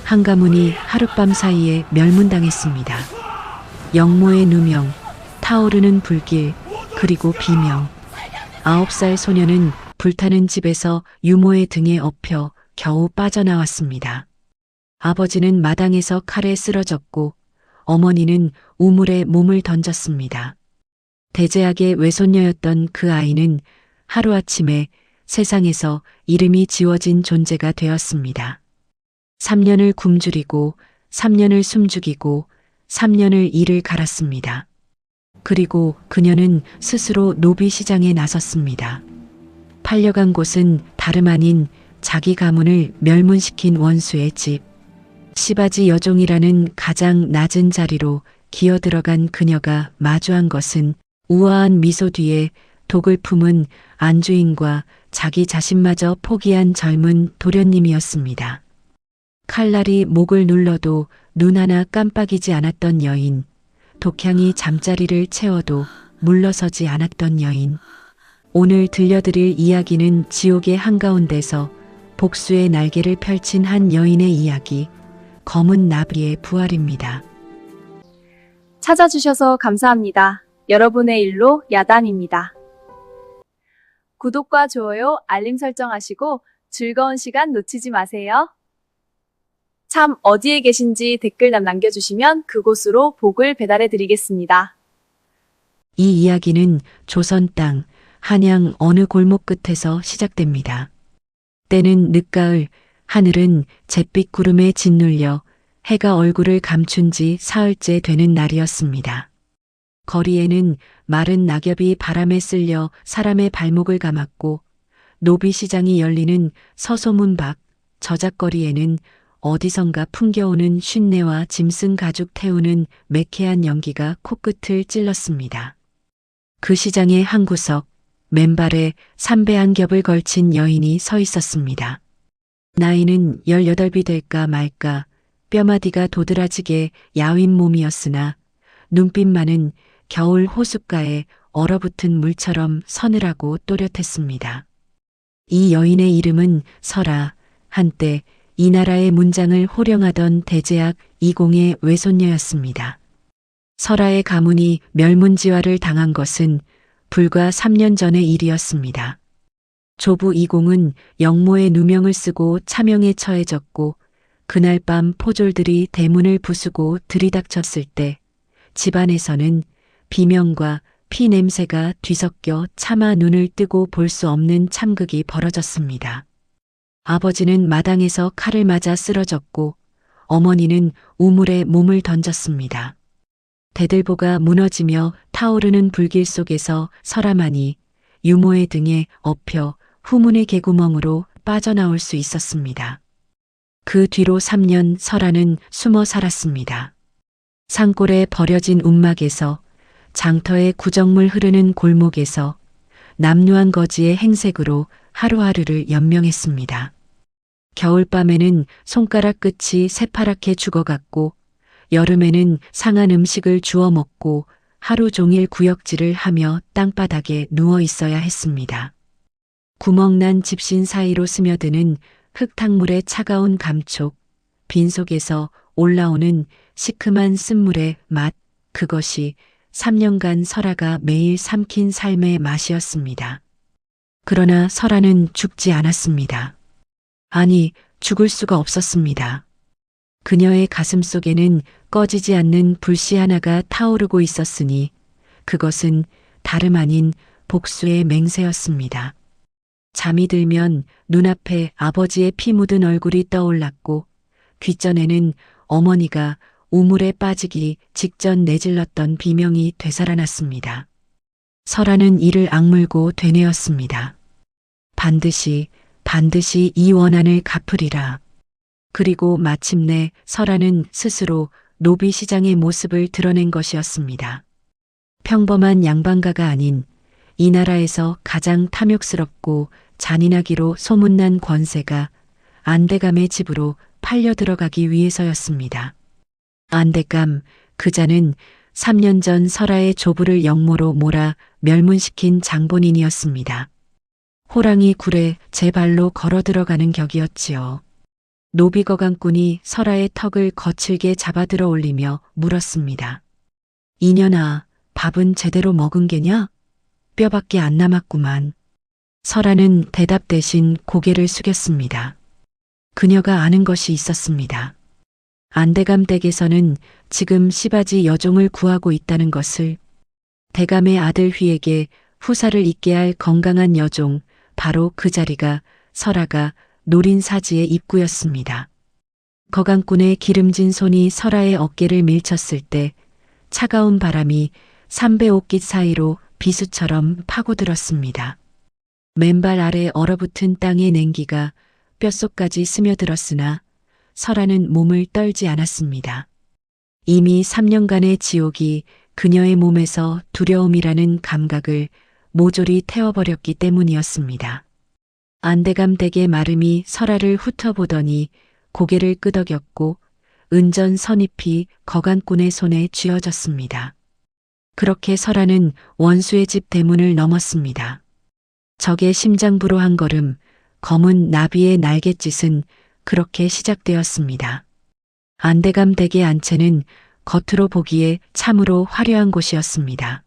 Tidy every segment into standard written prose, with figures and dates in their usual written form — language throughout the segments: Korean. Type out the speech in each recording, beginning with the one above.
한 가문이 하룻밤 사이에 멸문당했습니다. 영모의 누명, 타오르는 불길, 그리고 비명. 9살 소녀는 불타는 집에서 유모의 등에 엎여 겨우 빠져나왔습니다. 아버지는 마당에서 칼에 쓰러졌고 어머니는 우물에 몸을 던졌습니다. 대제학의 외손녀였던 그 아이는 하루아침에 세상에서 이름이 지워진 존재가 되었습니다. 3년을 굶주리고 3년을 숨죽이고 3년을 이를 갈았습니다. 그리고 그녀는 스스로 노비 시장에 나섰습니다. 팔려간 곳은 다름 아닌 자기 가문을 멸문시킨 원수의 집. 시바지 여종이라는 가장 낮은 자리로 기어들어간 그녀가 마주한 것은 우아한 미소 뒤에 독을 품은 안주인과 자기 자신마저 포기한 젊은 도련님이었습니다. 칼날이 목을 눌러도 눈 하나 깜빡이지 않았던 여인, 독향이 잠자리를 채워도 물러서지 않았던 여인. 오늘 들려드릴 이야기는 지옥의 한가운데서 복수의 날개를 펼친 한 여인의 이야기, 검은 나비의 부활입니다. 찾아주셔서 감사합니다. 여러분의 일로 야담입니다. 구독과 좋아요, 알림 설정하시고 즐거운 시간 놓치지 마세요. 참 어디에 계신지 댓글 남겨주시면 그곳으로 복을 배달해 드리겠습니다. 이 이야기는 조선 땅 한양 어느 골목 끝에서 시작됩니다. 때는 늦가을, 하늘은 잿빛 구름에 짓눌려 해가 얼굴을 감춘 지 사흘째 되는 날이었습니다. 거리에는 마른 낙엽이 바람에 쓸려 사람의 발목을 감았고 노비시장이 열리는 서소문 밖 저작거리에는 어디선가 풍겨오는 쉰내와 짐승 가죽 태우는 매캐한 연기가 코끝을 찔렀습니다. 그 시장의 한 구석, 맨발에 삼배 한 겹을 걸친 여인이 서 있었습니다. 나이는 18이 될까 말까 뼈마디가 도드라지게 야윈 몸이었으나 눈빛만은 겨울 호숫가에 얼어붙은 물처럼 서늘하고 또렷했습니다. 이 여인의 이름은 설아, 한때 이 나라의 문장을 호령하던 대제학 이공의 외손녀였습니다. 설아의 가문이 멸문지화를 당한 것은 불과 3년 전의 일이었습니다. 조부 이공은 영모의 누명을 쓰고 차명에 처해졌고 그날 밤 포졸들이 대문을 부수고 들이닥쳤을 때 집안에서는 비명과 피 냄새가 뒤섞여 차마 눈을 뜨고 볼 수 없는 참극이 벌어졌습니다. 아버지는 마당에서 칼을 맞아 쓰러졌고 어머니는 우물에 몸을 던졌습니다. 대들보가 무너지며 타오르는 불길 속에서 설아만이 유모의 등에 엎여 후문의 개구멍으로 빠져나올 수 있었습니다. 그 뒤로 3년 설아는 숨어 살았습니다. 산골에 버려진 움막에서 장터에 구정물 흐르는 골목에서 남루한 거지의 행색으로 하루하루를 연명했습니다. 겨울밤에는 손가락 끝이 새파랗게 죽어갔고 여름에는 상한 음식을 주워 먹고 하루 종일 구역질을 하며 땅바닥에 누워 있어야 했습니다. 구멍난 집신 사이로 스며드는 흙탕물의 차가운 감촉, 빈속에서 올라오는 시큼한 쓴물의 맛, 그것이 3년간 설아가 매일 삼킨 삶의 맛이었습니다. 그러나 설아는 죽지 않았습니다. 아니, 죽을 수가 없었습니다. 그녀의 가슴 속에는 꺼지지 않는 불씨 하나가 타오르고 있었으니 그것은 다름 아닌 복수의 맹세였습니다. 잠이 들면 눈앞에 아버지의 피 묻은 얼굴이 떠올랐고 귓전에는 어머니가 우물에 빠지기 직전 내질렀던 비명이 되살아났습니다. 설아는 이를 악물고 되뇌었습니다. 반드시 이 원한을 갚으리라. 그리고 마침내 설아는 스스로 노비 시장의 모습을 드러낸 것이었습니다. 평범한 양반가가 아닌 이 나라에서 가장 탐욕스럽고 잔인하기로 소문난 권세가 안대감의 집으로 팔려 들어가기 위해서였습니다. 안대감, 그자는 3년 전 설아의 조부를 영모로 몰아 멸문시킨 장본인이었습니다. 호랑이 굴에 제 발로 걸어 들어가는 격이었지요. 노비거강꾼이 설아의 턱을 거칠게 잡아들어 올리며 물었습니다. 이년아, 밥은 제대로 먹은 게냐? 뼈밖에 안 남았구만. 설아는 대답 대신 고개를 숙였습니다. 그녀가 아는 것이 있었습니다. 안대감 댁에서는 지금 시바지 여종을 구하고 있다는 것을. 대감의 아들 휘에게 후사를 잇게 할 건강한 여종, 바로 그 자리가 설아가 노린 사지의 입구였습니다. 거강꾼의 기름진 손이 설아의 어깨를 밀쳤을 때 차가운 바람이 삼배 옷깃 사이로 비수처럼 파고들었습니다. 맨발 아래 얼어붙은 땅의 냉기가 뼛속까지 스며들었으나 설아는 몸을 떨지 않았습니다. 이미 3년간의 지옥이 그녀의 몸에서 두려움이라는 감각을 모조리 태워버렸기 때문이었습니다. 안대감 댁의 마름이 설아를 훑어보더니 고개를 끄덕였고 은전 선잎이 거강꾼의 손에 쥐어졌습니다. 그렇게 설아는 원수의 집 대문을 넘었습니다. 적의 심장부로 한 걸음, 검은 나비의 날갯짓은 그렇게 시작되었습니다. 안대감 댁의 안채는 겉으로 보기에 참으로 화려한 곳이었습니다.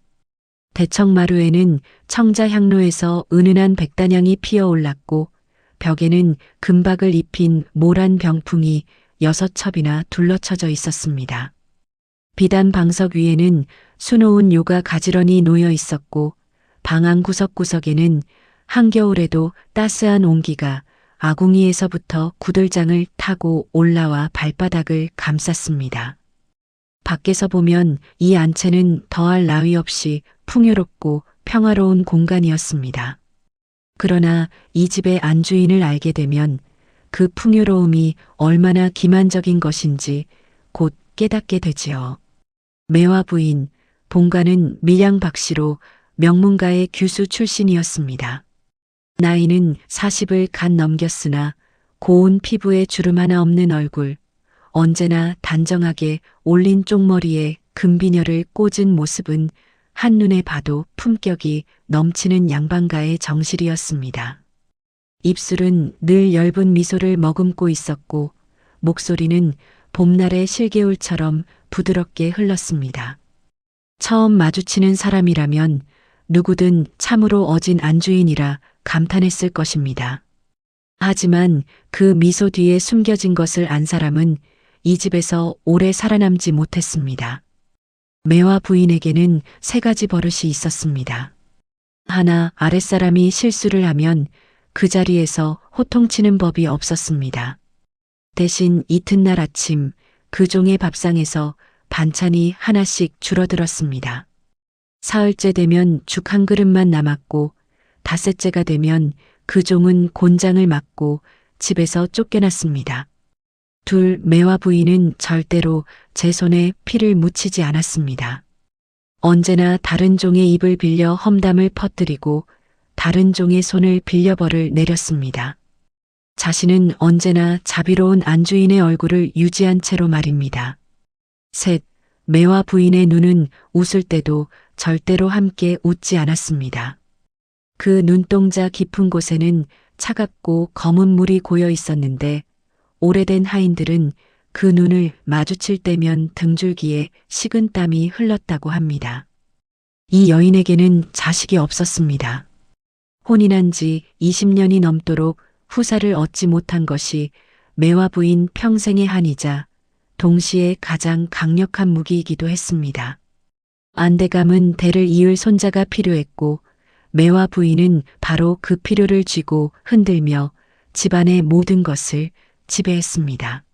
대청마루에는 청자향로에서 은은한 백단향이 피어올랐고 벽에는 금박을 입힌 모란 병풍이 6첩이나 둘러쳐져 있었습니다. 비단 방석 위에는 수놓은 요가 가지런히 놓여 있었고 방안 구석구석에는 한겨울에도 따스한 온기가 아궁이에서부터 구들장을 타고 올라와 발바닥을 감쌌습니다. 밖에서 보면 이 안채는 더할 나위 없이 풍요롭고 평화로운 공간이었습니다. 그러나 이 집의 안주인을 알게 되면 그 풍요로움이 얼마나 기만적인 것인지 곧 깨닫게 되지요. 매화 부인, 본가는 밀양박씨로 명문가의 규수 출신이었습니다. 나이는 40을 갓 넘겼으나 고운 피부에 주름 하나 없는 얼굴, 언제나 단정하게 올린 쪽머리에 금비녀를 꽂은 모습은 한눈에 봐도 품격이 넘치는 양반가의 정실이었습니다. 입술은 늘 엷은 미소를 머금고 있었고 목소리는 봄날의 실개울처럼 부드럽게 흘렀습니다. 처음 마주치는 사람이라면 누구든 참으로 어진 안주인이라 감탄했을 것입니다. 하지만 그 미소 뒤에 숨겨진 것을 안 사람은 이 집에서 오래 살아남지 못했습니다. 매화 부인에게는 3가지 버릇이 있었습니다. 하나, 아랫사람이 실수를 하면 그 자리에서 호통치는 법이 없었습니다. 대신 이튿날 아침 그 종의 밥상에서 반찬이 하나씩 줄어들었습니다. 사흘째 되면 죽 한 그릇만 남았고 닷새째가 되면 그 종은 곤장을 맞고 집에서 쫓겨났습니다. 둘, 매화 부인은 절대로 제 손에 피를 묻히지 않았습니다. 언제나 다른 종의 입을 빌려 험담을 퍼뜨리고 다른 종의 손을 빌려 벌을 내렸습니다. 자신은 언제나 자비로운 안주인의 얼굴을 유지한 채로 말입니다. 셋, 매화 부인의 눈은 웃을 때도 절대로 함께 웃지 않았습니다. 그 눈동자 깊은 곳에는 차갑고 검은 물이 고여 있었는데 오래된 하인들은 그 눈을 마주칠 때면 등줄기에 식은 땀이 흘렀다고 합니다. 이 여인에게는 자식이 없었습니다. 혼인한 지 20년이 넘도록 후사를 얻지 못한 것이 매화 부인 평생의 한이자 동시에 가장 강력한 무기이기도 했습니다. 안대감은 대를 이을 손자가 필요했고 매화 부인은 바로 그 필요를 쥐고 흔들며 집안의 모든 것을 지배했습니다.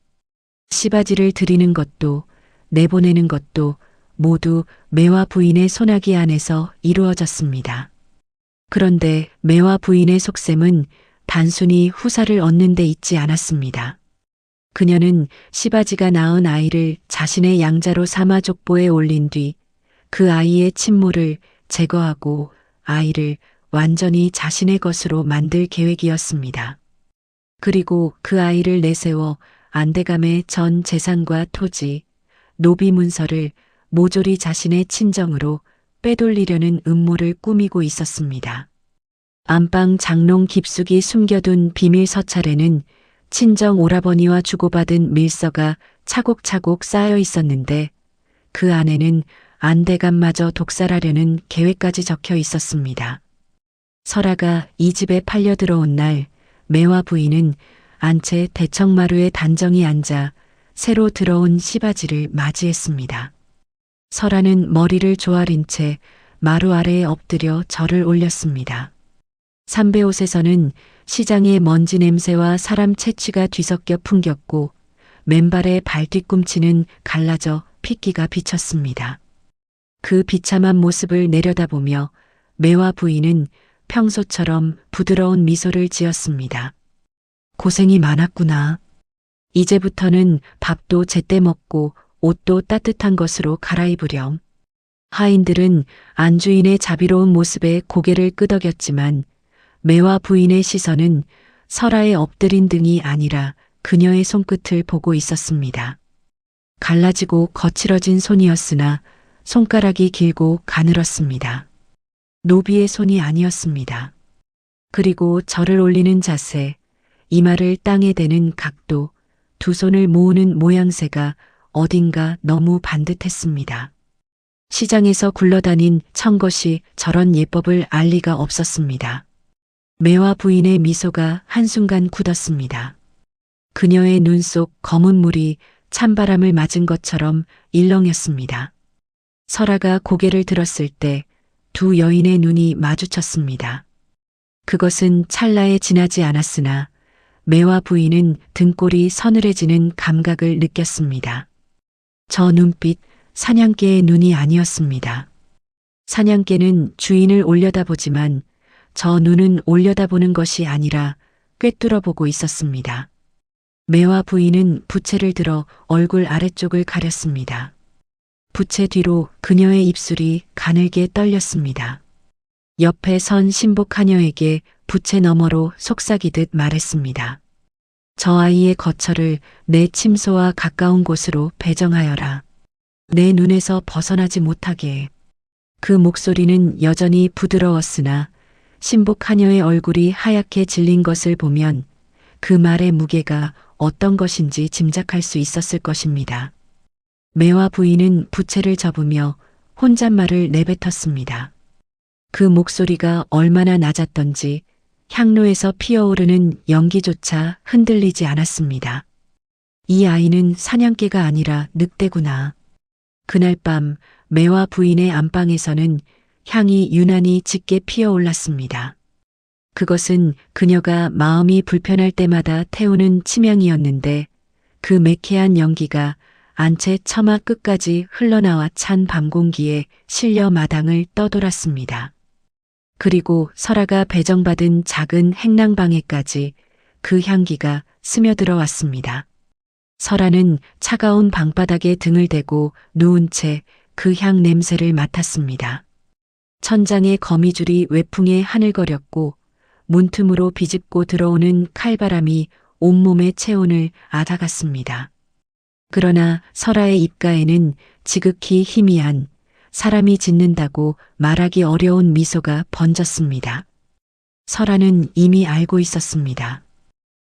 시바지를 드리는 것도 내보내는 것도 모두 매화 부인의 손아귀 안에서 이루어졌습니다. 그런데 매화 부인의 속셈은 단순히 후사를 얻는 데 있지 않았습니다. 그녀는 시바지가 낳은 아이를 자신의 양자로 삼아 족보에 올린 뒤 그 아이의 친모를 제거하고 아이를 완전히 자신의 것으로 만들 계획이었습니다. 그리고 그 아이를 내세워 안대감의 전 재산과 토지, 노비 문서를 모조리 자신의 친정으로 빼돌리려는 음모를 꾸미고 있었습니다. 안방 장롱 깊숙이 숨겨둔 비밀 서찰에는 친정 오라버니와 주고받은 밀서가 차곡차곡 쌓여 있었는데 그 안에는 안대감마저 독살하려는 계획까지 적혀 있었습니다. 설아가 이 집에 팔려 들어온 날 매화 부인은 안채 대청마루에 단정히 앉아 새로 들어온 시바지를 맞이했습니다. 설아는 머리를 조아린 채 마루 아래에 엎드려 절을 올렸습니다. 삼배옷에서는 시장의 먼지 냄새와 사람 채취가 뒤섞여 풍겼고 맨발에 발뒤꿈치는 갈라져 핏기가 비쳤습니다. 그 비참한 모습을 내려다보며 매화 부인은 평소처럼 부드러운 미소를 지었습니다. 고생이 많았구나. 이제부터는 밥도 제때 먹고 옷도 따뜻한 것으로 갈아입으렴. 하인들은 안주인의 자비로운 모습에 고개를 끄덕였지만 매화 부인의 시선은 설아의 엎드린 등이 아니라 그녀의 손끝을 보고 있었습니다. 갈라지고 거칠어진 손이었으나 손가락이 길고 가늘었습니다. 노비의 손이 아니었습니다. 그리고 절을 올리는 자세, 이마를 땅에 대는 각도, 두 손을 모으는 모양새가 어딘가 너무 반듯했습니다. 시장에서 굴러다닌 청것이 저런 예법을 알 리가 없었습니다. 매화 부인의 미소가 한순간 굳었습니다. 그녀의 눈 속 검은 물이 찬바람을 맞은 것처럼 일렁였습니다. 설아가 고개를 들었을 때 두 여인의 눈이 마주쳤습니다. 그것은 찰나에 지나지 않았으나 매화 부인은 등골이 서늘해지는 감각을 느꼈습니다. 저 눈빛, 사냥개의 눈이 아니었습니다. 사냥개는 주인을 올려다보지만 저 눈은 올려다보는 것이 아니라 꿰뚫어보고 있었습니다. 매화 부인은 부채를 들어 얼굴 아래쪽을 가렸습니다. 부채 뒤로 그녀의 입술이 가늘게 떨렸습니다. 옆에 선 신복 하녀에게 부채 너머로 속삭이듯 말했습니다. 저 아이의 거처를 내 침소와 가까운 곳으로 배정하여라. 내 눈에서 벗어나지 못하게. 그 목소리는 여전히 부드러웠으나 신복 하녀의 얼굴이 하얗게 질린 것을 보면 그 말의 무게가 어떤 것인지 짐작할 수 있었을 것입니다. 매화 부인은 부채를 접으며 혼잣말을 내뱉었습니다. 그 목소리가 얼마나 낮았던지 향로에서 피어오르는 연기조차 흔들리지 않았습니다. 이 아이는 사냥개가 아니라 늑대구나. 그날 밤 매화 부인의 안방에서는 향이 유난히 짙게 피어올랐습니다. 그것은 그녀가 마음이 불편할 때마다 태우는 치명이었는데 그 매캐한 연기가 안채 처마 끝까지 흘러나와 찬 밤 공기에 실려 마당을 떠돌았습니다. 그리고 설아가 배정받은 작은 행랑방에까지 그 향기가 스며들어 왔습니다. 설아는 차가운 방바닥에 등을 대고 누운 채 그 향 냄새를 맡았습니다. 천장의 거미줄이 외풍에 하늘거렸고 문틈으로 비집고 들어오는 칼바람이 온몸의 체온을 앗아갔습니다. 그러나 설아의 입가에는 지극히 희미한 사람이 짓는다고 말하기 어려운 미소가 번졌습니다. 설아는 이미 알고 있었습니다.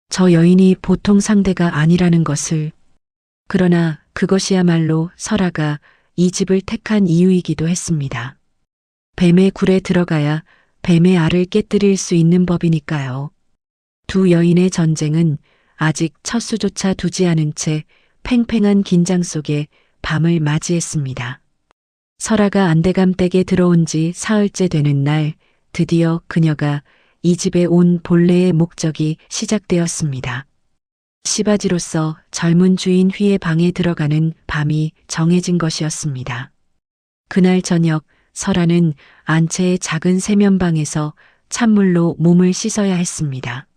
저 여인이 보통 상대가 아니라는 것을. 그러나 그것이야말로 설아가 이 집을 택한 이유이기도 했습니다. 뱀의 굴에 들어가야 뱀의 알을 깨뜨릴 수 있는 법이니까요. 두 여인의 전쟁은 아직 첫 수조차 두지 않은 채 팽팽한 긴장 속에 밤을 맞이했습니다. 설아가 안대감 댁에 들어온 지 사흘째 되는 날 드디어 그녀가 이 집에 온 본래의 목적이 시작되었습니다. 시바지로서 젊은 주인 휘의 방에 들어가는 밤이 정해진 것이었습니다. 그날 저녁 설아는 안채의 작은 세면방에서 찬물로 몸을 씻어야 했습니다.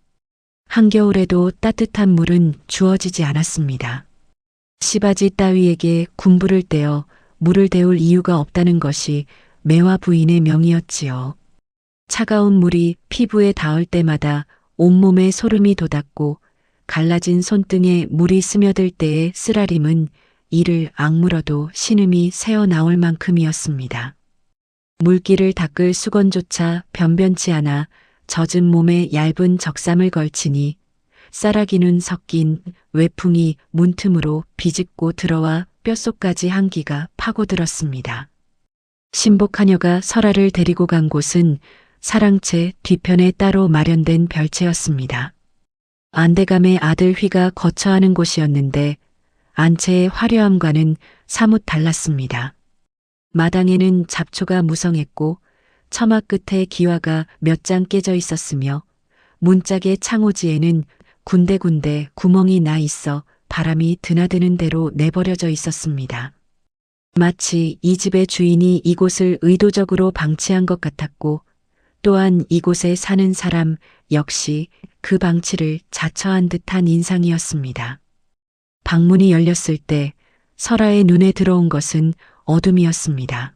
한겨울에도 따뜻한 물은 주어지지 않았습니다. 시바지 따위에게 군부를 떼어 물을 데울 이유가 없다는 것이 매화 부인의 명이었지요. 차가운 물이 피부에 닿을 때마다 온몸에 소름이 돋았고 갈라진 손등에 물이 스며들 때의 쓰라림은 이를 악물어도 신음이 새어나올 만큼이었습니다. 물기를 닦을 수건조차 변변치 않아 젖은 몸에 얇은 적삼을 걸치니 쌀아기눈 섞인 외풍이 문틈으로 비집고 들어와 뼛속까지 한기가 파고들었습니다. 신복하녀가 설아를 데리고 간 곳은 사랑채 뒤편에 따로 마련된 별채였습니다. 안대감의 아들 휘가 거처하는 곳이었는데 안채의 화려함과는 사뭇 달랐습니다. 마당에는 잡초가 무성했고 처마 끝에 기와가 몇 장 깨져 있었으며 문짝의 창호지에는 군데군데 구멍이 나 있어 바람이 드나드는 대로 내버려져 있었습니다. 마치 이 집의 주인이 이곳을 의도적으로 방치한 것 같았고 또한 이곳에 사는 사람 역시 그 방치를 자처한 듯한 인상이었습니다. 방문이 열렸을 때 설아의 눈에 들어온 것은 어둠이었습니다.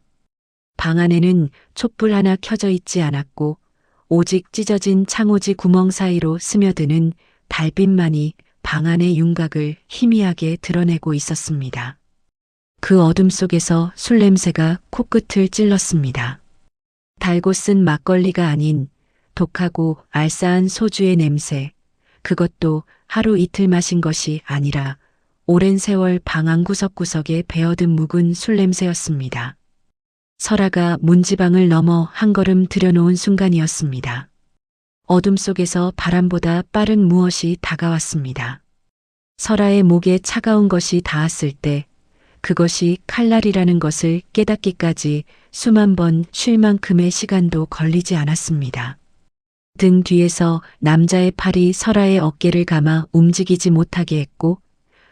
방 안에는 촛불 하나 켜져 있지 않았고 오직 찢어진 창호지 구멍 사이로 스며드는 달빛만이 방 안의 윤곽을 희미하게 드러내고 있었습니다. 그 어둠 속에서 술 냄새가 코끝을 찔렀습니다. 달고 쓴 막걸리가 아닌 독하고 알싸한 소주의 냄새, 그것도 하루 이틀 마신 것이 아니라 오랜 세월 방 안 구석구석에 배어든 묵은 술 냄새였습니다. 설아가 문지방을 넘어 한 걸음 들여놓은 순간이었습니다. 어둠 속에서 바람보다 빠른 무엇이 다가왔습니다. 설아의 목에 차가운 것이 닿았을 때 그것이 칼날이라는 것을 깨닫기까지 수만 번 쉴 만큼의 시간도 걸리지 않았습니다. 등 뒤에서 남자의 팔이 설아의 어깨를 감아 움직이지 못하게 했고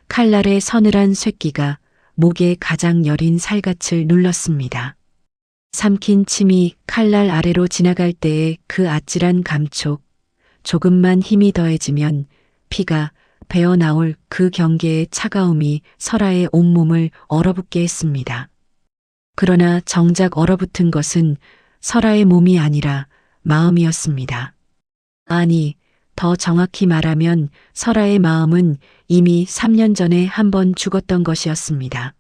칼날의 서늘한 쇳기가 목의 가장 여린 살갗을 눌렀습니다. 삼킨 침이 칼날 아래로 지나갈 때의 그 아찔한 감촉, 조금만 힘이 더해지면 피가 배어나올 그 경계의 차가움이 설아의 온몸을 얼어붙게 했습니다. 그러나 정작 얼어붙은 것은 설아의 몸이 아니라 마음이었습니다. 아니, 더 정확히 말하면 설아의 마음은 이미 3년 전에 한 번 죽었던 것이었습니다.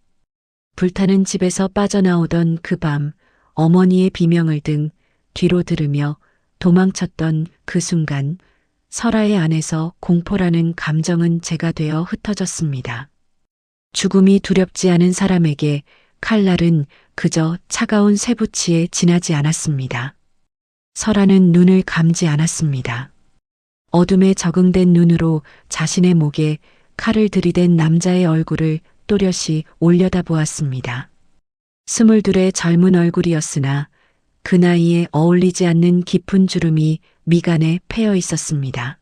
불타는 집에서 빠져나오던 그 밤, 어머니의 비명을 등 뒤로 들으며 도망쳤던 그 순간 설아의 안에서 공포라는 감정은 재가 되어 흩어졌습니다. 죽음이 두렵지 않은 사람에게 칼날은 그저 차가운 쇠붙이에 지나지 않았습니다. 설아는 눈을 감지 않았습니다. 어둠에 적응된 눈으로 자신의 목에 칼을 들이댄 남자의 얼굴을 또렷이 올려다보았습니다. 22의 젊은 얼굴이었으나 그 나이에 어울리지 않는 깊은 주름이 미간에 패여 있었습니다.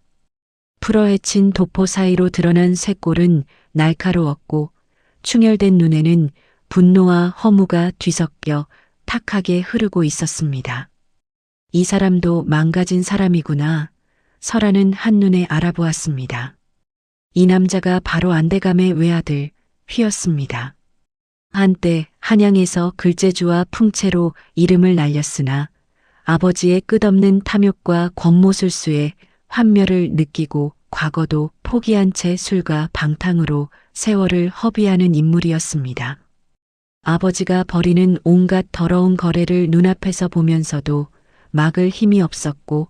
풀어헤친 도포 사이로 드러난 쇄골은 날카로웠고 충혈된 눈에는 분노와 허무가 뒤섞여 탁하게 흐르고 있었습니다. 이 사람도 망가진 사람이구나. 설아는 한눈에 알아보았습니다. 이 남자가 바로 안대감의 외아들 휘였습니다. 한때 한양에서 글재주와 풍채로 이름을 날렸으나 아버지의 끝없는 탐욕과 권모술수에 환멸을 느끼고 과거도 포기한 채 술과 방탕으로 세월을 허비하는 인물이었습니다. 아버지가 벌이는 온갖 더러운 거래를 눈앞에서 보면서도 막을 힘이 없었고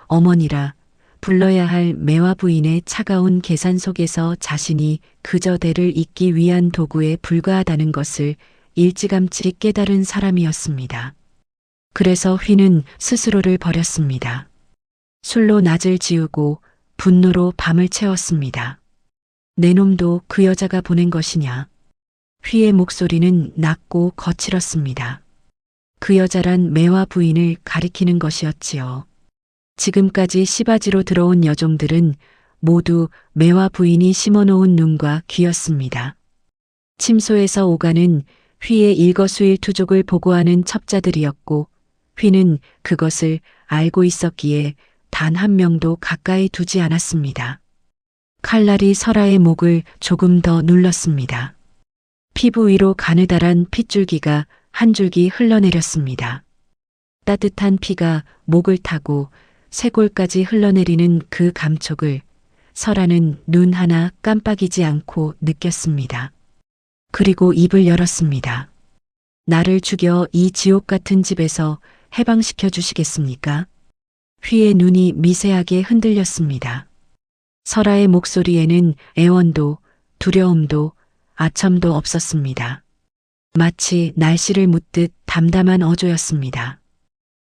어머니라 불러야 할 매화 부인의 차가운 계산 속에서 자신이 그저 대를 잇기 위한 도구에 불과하다는 것을 일찌감치 깨달은 사람이었습니다. 그래서 휘는 스스로를 버렸습니다. 술로 낮을 지우고 분노로 밤을 채웠습니다. 내 놈도 그 여자가 보낸 것이냐. 휘의 목소리는 낮고 거칠었습니다. 그 여자란 매화 부인을 가리키는 것이었지요. 지금까지 시바지로 들어온 여종들은 모두 매화 부인이 심어놓은 눈과 귀였습니다. 침소에서 오가는 휘의 일거수일투족을 보고하는 첩자들이었고 휘는 그것을 알고 있었기에 단 한 명도 가까이 두지 않았습니다. 칼날이 설아의 목을 조금 더 눌렀습니다. 피부 위로 가느다란 핏줄기가 한 줄기 흘러내렸습니다. 따뜻한 피가 목을 타고 쇄골까지 흘러내리는 그 감촉을 설아는 눈 하나 깜빡이지 않고 느꼈습니다. 그리고 입을 열었습니다. 나를 죽여 이 지옥 같은 집에서 해방시켜 주시겠습니까? 휘의 눈이 미세하게 흔들렸습니다. 설아의 목소리에는 애원도, 두려움도, 아첨도 없었습니다. 마치 날씨를 묻듯 담담한 어조였습니다.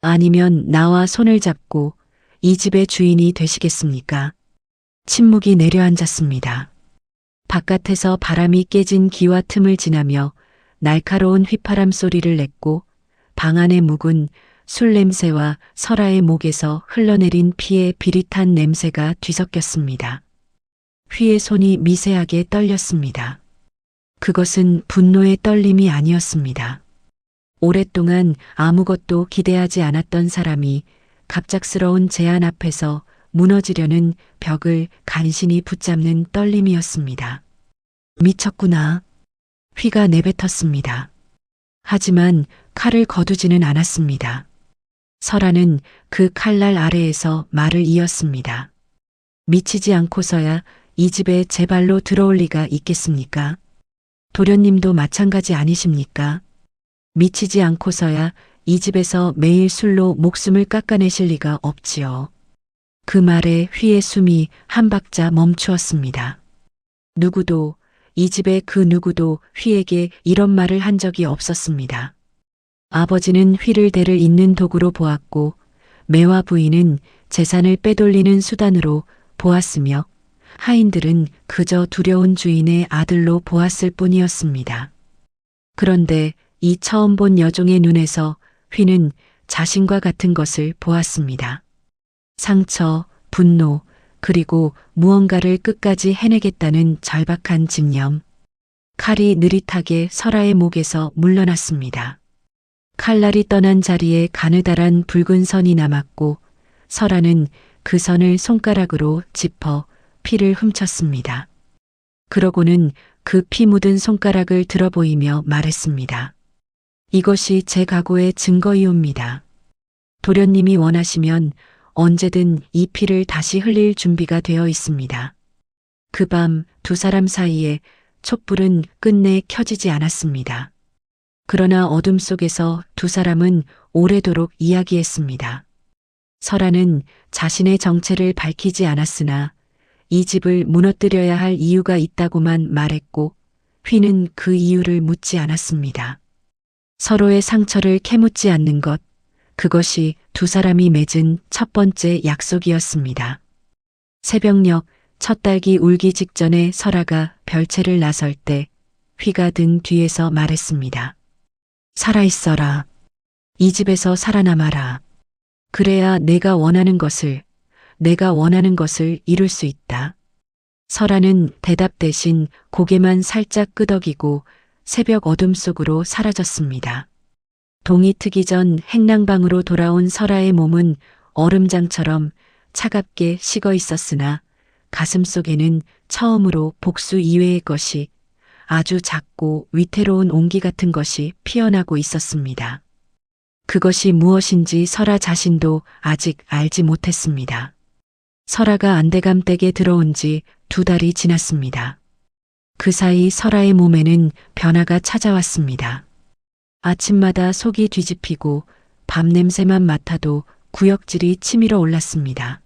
아니면 나와 손을 잡고 이 집의 주인이 되시겠습니까? 침묵이 내려앉았습니다. 바깥에서 바람이 깨진 기와 틈을 지나며 날카로운 휘파람 소리를 냈고 방 안의 묵은 술 냄새와 설아의 목에서 흘러내린 피의 비릿한 냄새가 뒤섞였습니다. 휘의 손이 미세하게 떨렸습니다. 그것은 분노의 떨림이 아니었습니다. 오랫동안 아무것도 기대하지 않았던 사람이 갑작스러운 제안 앞에서 무너지려는 벽을 간신히 붙잡는 떨림이었습니다. 미쳤구나. 휘가 내뱉었습니다. 하지만 칼을 거두지는 않았습니다. 설아는 그 칼날 아래에서 말을 이었습니다. 미치지 않고서야 이 집에 제 발로 들어올 리가 있겠습니까? 도련님도 마찬가지 아니십니까? 미치지 않고서야 이 집에서 매일 술로 목숨을 깎아내실 리가 없지요. 그 말에 휘의 숨이 한 박자 멈추었습니다. 누구도, 이 집의 그 누구도 휘에게 이런 말을 한 적이 없었습니다. 아버지는 휘를 대를 잇는 도구로 보았고 매와 부인은 재산을 빼돌리는 수단으로 보았으며 하인들은 그저 두려운 주인의 아들로 보았을 뿐이었습니다. 그런데 이 처음 본 여종의 눈에서 휘는 자신과 같은 것을 보았습니다. 상처, 분노, 그리고 무언가를 끝까지 해내겠다는 절박한 집념. 칼이 느릿하게 설아의 목에서 물러났습니다. 칼날이 떠난 자리에 가느다란 붉은 선이 남았고 설아는 그 선을 손가락으로 짚어 피를 훔쳤습니다. 그러고는 그 피 묻은 손가락을 들어 보이며 말했습니다. 이것이 제 각오의 증거이옵니다. 도련님이 원하시면 언제든 이 피를 다시 흘릴 준비가 되어 있습니다. 그 밤 두 사람 사이에 촛불은 끝내 켜지지 않았습니다. 그러나 어둠 속에서 두 사람은 오래도록 이야기했습니다. 설아는 자신의 정체를 밝히지 않았으나 이 집을 무너뜨려야 할 이유가 있다고만 말했고 휘는 그 이유를 묻지 않았습니다. 서로의 상처를 캐묻지 않는 것, 그것이 두 사람이 맺은 첫 번째 약속이었습니다. 새벽녘 첫 딸기 울기 직전에 설아가 별채를 나설 때 휘가 등 뒤에서 말했습니다. 살아있어라. 이 집에서 살아남아라. 그래야 내가 원하는 것을 이룰 수 있다. 설아는 대답 대신 고개만 살짝 끄덕이고 새벽 어둠 속으로 사라졌습니다. 동이 트기 전 행랑방으로 돌아온 설아의 몸은 얼음장처럼 차갑게 식어 있었으나 가슴 속에는 처음으로 복수 이외의 것이 아주 작고 위태로운 온기 같은 것이 피어나고 있었습니다. 그것이 무엇인지 설아 자신도 아직 알지 못했습니다. 설아가 안대감 댁에 들어온 지 2달이 지났습니다. 그 사이 설아의 몸에는 변화가 찾아왔습니다. 아침마다 속이 뒤집히고 밤 냄새만 맡아도 구역질이 치밀어 올랐습니다.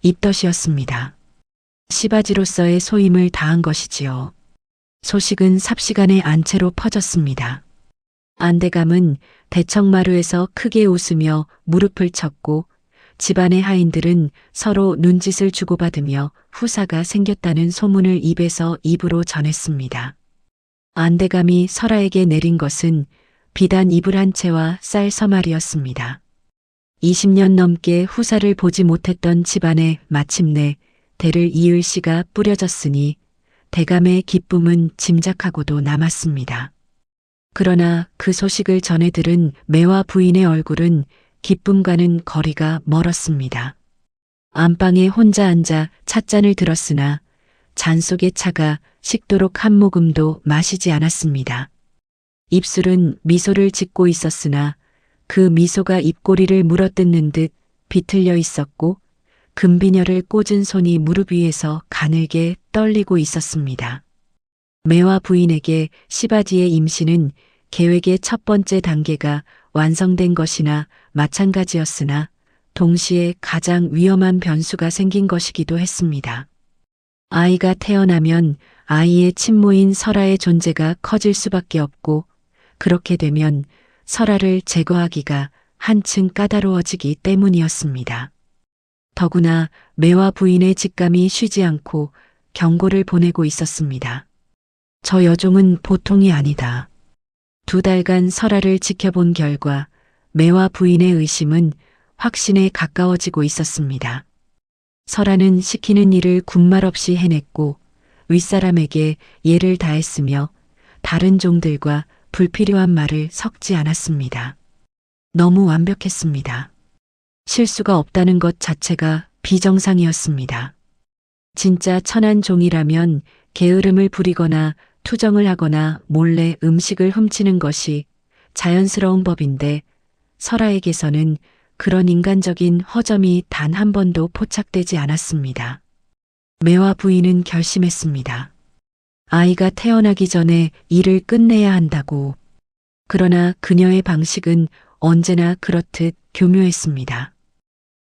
입덧이었습니다. 시바지로서의 소임을 다한 것이지요. 소식은 삽시간에 안채로 퍼졌습니다. 안대감은 대청마루에서 크게 웃으며 무릎을 쳤고 집안의 하인들은 서로 눈짓을 주고받으며 후사가 생겼다는 소문을 입에서 입으로 전했습니다. 안대감이 설아에게 내린 것은 비단 이불 한 채와 쌀 서말이었습니다. 20년 넘게 후사를 보지 못했던 집안에 마침내 대를 이을 씨가 뿌려졌으니 대감의 기쁨은 짐작하고도 남았습니다. 그러나 그 소식을 전해 들은 매와 부인의 얼굴은 기쁨과는 거리가 멀었습니다. 안방에 혼자 앉아 찻잔을 들었으나 잔 속의 차가 식도록 한 모금도 마시지 않았습니다. 입술은 미소를 짓고 있었으나 그 미소가 입꼬리를 물어뜯는 듯 비틀려 있었고 금비녀를 꽂은 손이 무릎 위에서 가늘게 떨리고 있었습니다. 매와 부인에게 시바지의 임신은 계획의 첫 번째 단계가 완성된 것이나 마찬가지였으나 동시에 가장 위험한 변수가 생긴 것이기도 했습니다. 아이가 태어나면 아이의 친모인 설아의 존재가 커질 수밖에 없고, 그렇게 되면 설아를 제거하기가 한층 까다로워지기 때문이었습니다. 더구나 매화 부인의 직감이 쉬지 않고 경고를 보내고 있었습니다. 저 여종은 보통이 아니다. 2달간 설아를 지켜본 결과 매화 부인의 의심은 확신에 가까워지고 있었습니다. 설아는 시키는 일을 군말 없이 해냈고 윗사람에게 예를 다했으며 다른 종들과 불필요한 말을 섞지 않았습니다. 너무 완벽했습니다. 실수가 없다는 것 자체가 비정상이었습니다. 진짜 천한 종이라면 게으름을 부리거나 투정을 하거나 몰래 음식을 훔치는 것이 자연스러운 법인데 설아에게서는 그런 인간적인 허점이 단 한 번도 포착되지 않았습니다. 매화 부인은 결심했습니다. 아이가 태어나기 전에 일을 끝내야 한다고. 그러나 그녀의 방식은 언제나 그렇듯 교묘했습니다.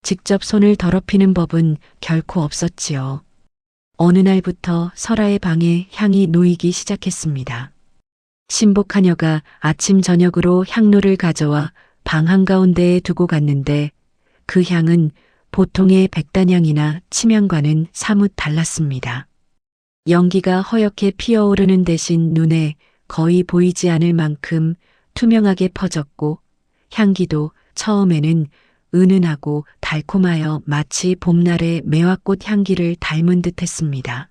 직접 손을 더럽히는 법은 결코 없었지요. 어느 날부터 설아의 방에 향이 놓이기 시작했습니다. 신복하녀가 아침 저녁으로 향로를 가져와 방 한가운데에 두고 갔는데 그 향은 보통의 백단향이나 침향과는 사뭇 달랐습니다. 연기가 허옇게 피어오르는 대신 눈에 거의 보이지 않을 만큼 투명하게 퍼졌고 향기도 처음에는 은은하고 달콤하여 마치 봄날의 매화꽃 향기를 닮은 듯했습니다.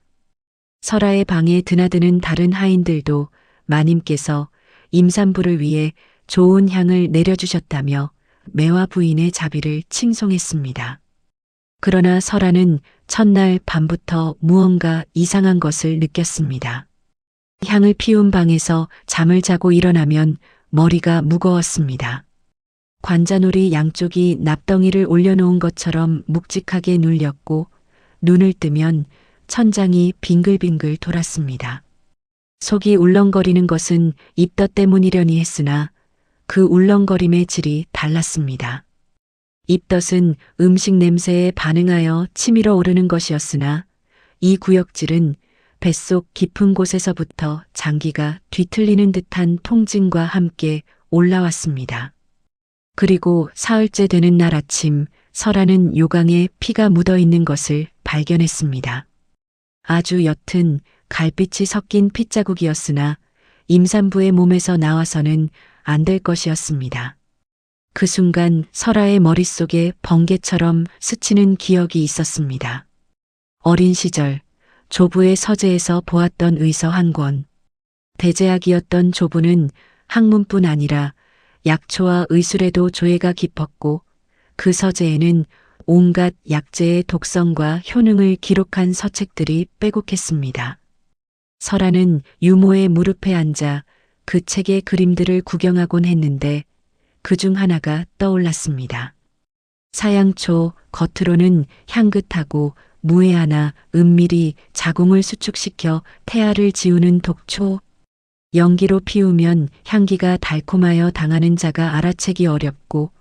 설아의 방에 드나드는 다른 하인들도 마님께서 임산부를 위해 좋은 향을 내려주셨다며 매화 부인의 자비를 칭송했습니다. 그러나 설아는 첫날 밤부터 무언가 이상한 것을 느꼈습니다. 향을 피운 방에서 잠을 자고 일어나면 머리가 무거웠습니다. 관자놀이 양쪽이 납덩이를 올려놓은 것처럼 묵직하게 눌렸고 눈을 뜨면 천장이 빙글빙글 돌았습니다. 속이 울렁거리는 것은 입덧 때문이려니 했으나 그 울렁거림의 질이 달랐습니다. 입덧은 음식 냄새에 반응하여 치밀어 오르는 것이었으나 이 구역질은 뱃속 깊은 곳에서부터 장기가 뒤틀리는 듯한 통증과 함께 올라왔습니다. 그리고 사흘째 되는 날 아침 설아는 요강에 피가 묻어 있는 것을 발견했습니다. 아주 옅은 갈빛이 섞인 핏자국이었으나 임산부의 몸에서 나와서는 안 될 것이었습니다. 그 순간 설아의 머릿속에 번개처럼 스치는 기억이 있었습니다. 어린 시절 조부의 서재에서 보았던 의서 한 권. 대제학이었던 조부는 학문뿐 아니라 약초와 의술에도 조예가 깊었고 그 서재에는 온갖 약재의 독성과 효능을 기록한 서책들이 빼곡했습니다. 설아는 유모의 무릎에 앉아 그 책의 그림들을 구경하곤 했는데 그중 하나가 떠올랐습니다. 사양초, 겉으로는 향긋하고 무해하나 은밀히 자궁을 수축시켜 태아를 지우는 독초, 연기로 피우면 향기가 달콤하여 당하는 자가 알아채기 어렵고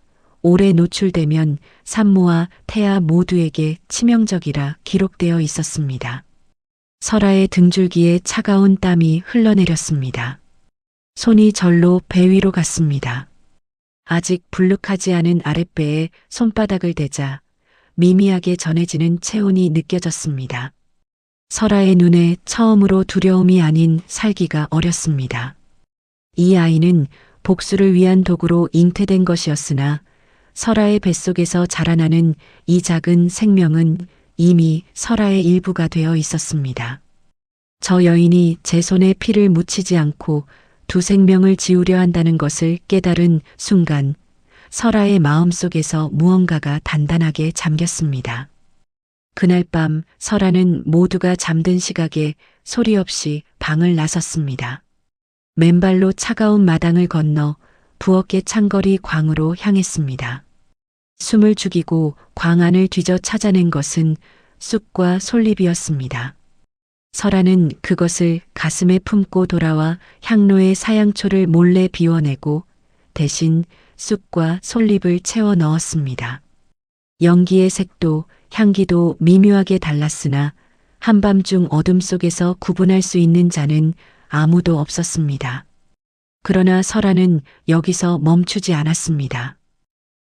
오래 노출되면 산모와 태아 모두에게 치명적이라 기록되어 있었습니다. 설아의 등줄기에 차가운 땀이 흘러내렸습니다. 손이 절로 배 위로 갔습니다. 아직 불룩하지 않은 아랫배에 손바닥을 대자 미미하게 전해지는 체온이 느껴졌습니다. 설아의 눈에 처음으로 두려움이 아닌 살기가 어렸습니다. 이 아이는 복수를 위한 도구로 잉태된 것이었으나 설아의 뱃속에서 자라나는 이 작은 생명은 이미 설아의 일부가 되어 있었습니다. 저 여인이 제 손에 피를 묻히지 않고 두 생명을 지우려 한다는 것을 깨달은 순간 설아의 마음속에서 무언가가 단단하게 잠겼습니다. 그날 밤 설아는 모두가 잠든 시각에 소리 없이 방을 나섰습니다. 맨발로 차가운 마당을 건너 부엌의 창거리 광으로 향했습니다. 숨을 죽이고 광 안을 뒤져 찾아낸 것은 쑥과 솔잎이었습니다. 설아는 그것을 가슴에 품고 돌아와 향로의 사양초를 몰래 비워내고 대신 쑥과 솔잎을 채워 넣었습니다. 연기의 색도 향기도 미묘하게 달랐으나 한밤중 어둠 속에서 구분할 수 있는 자는 아무도 없었습니다. 그러나 설아는 여기서 멈추지 않았습니다.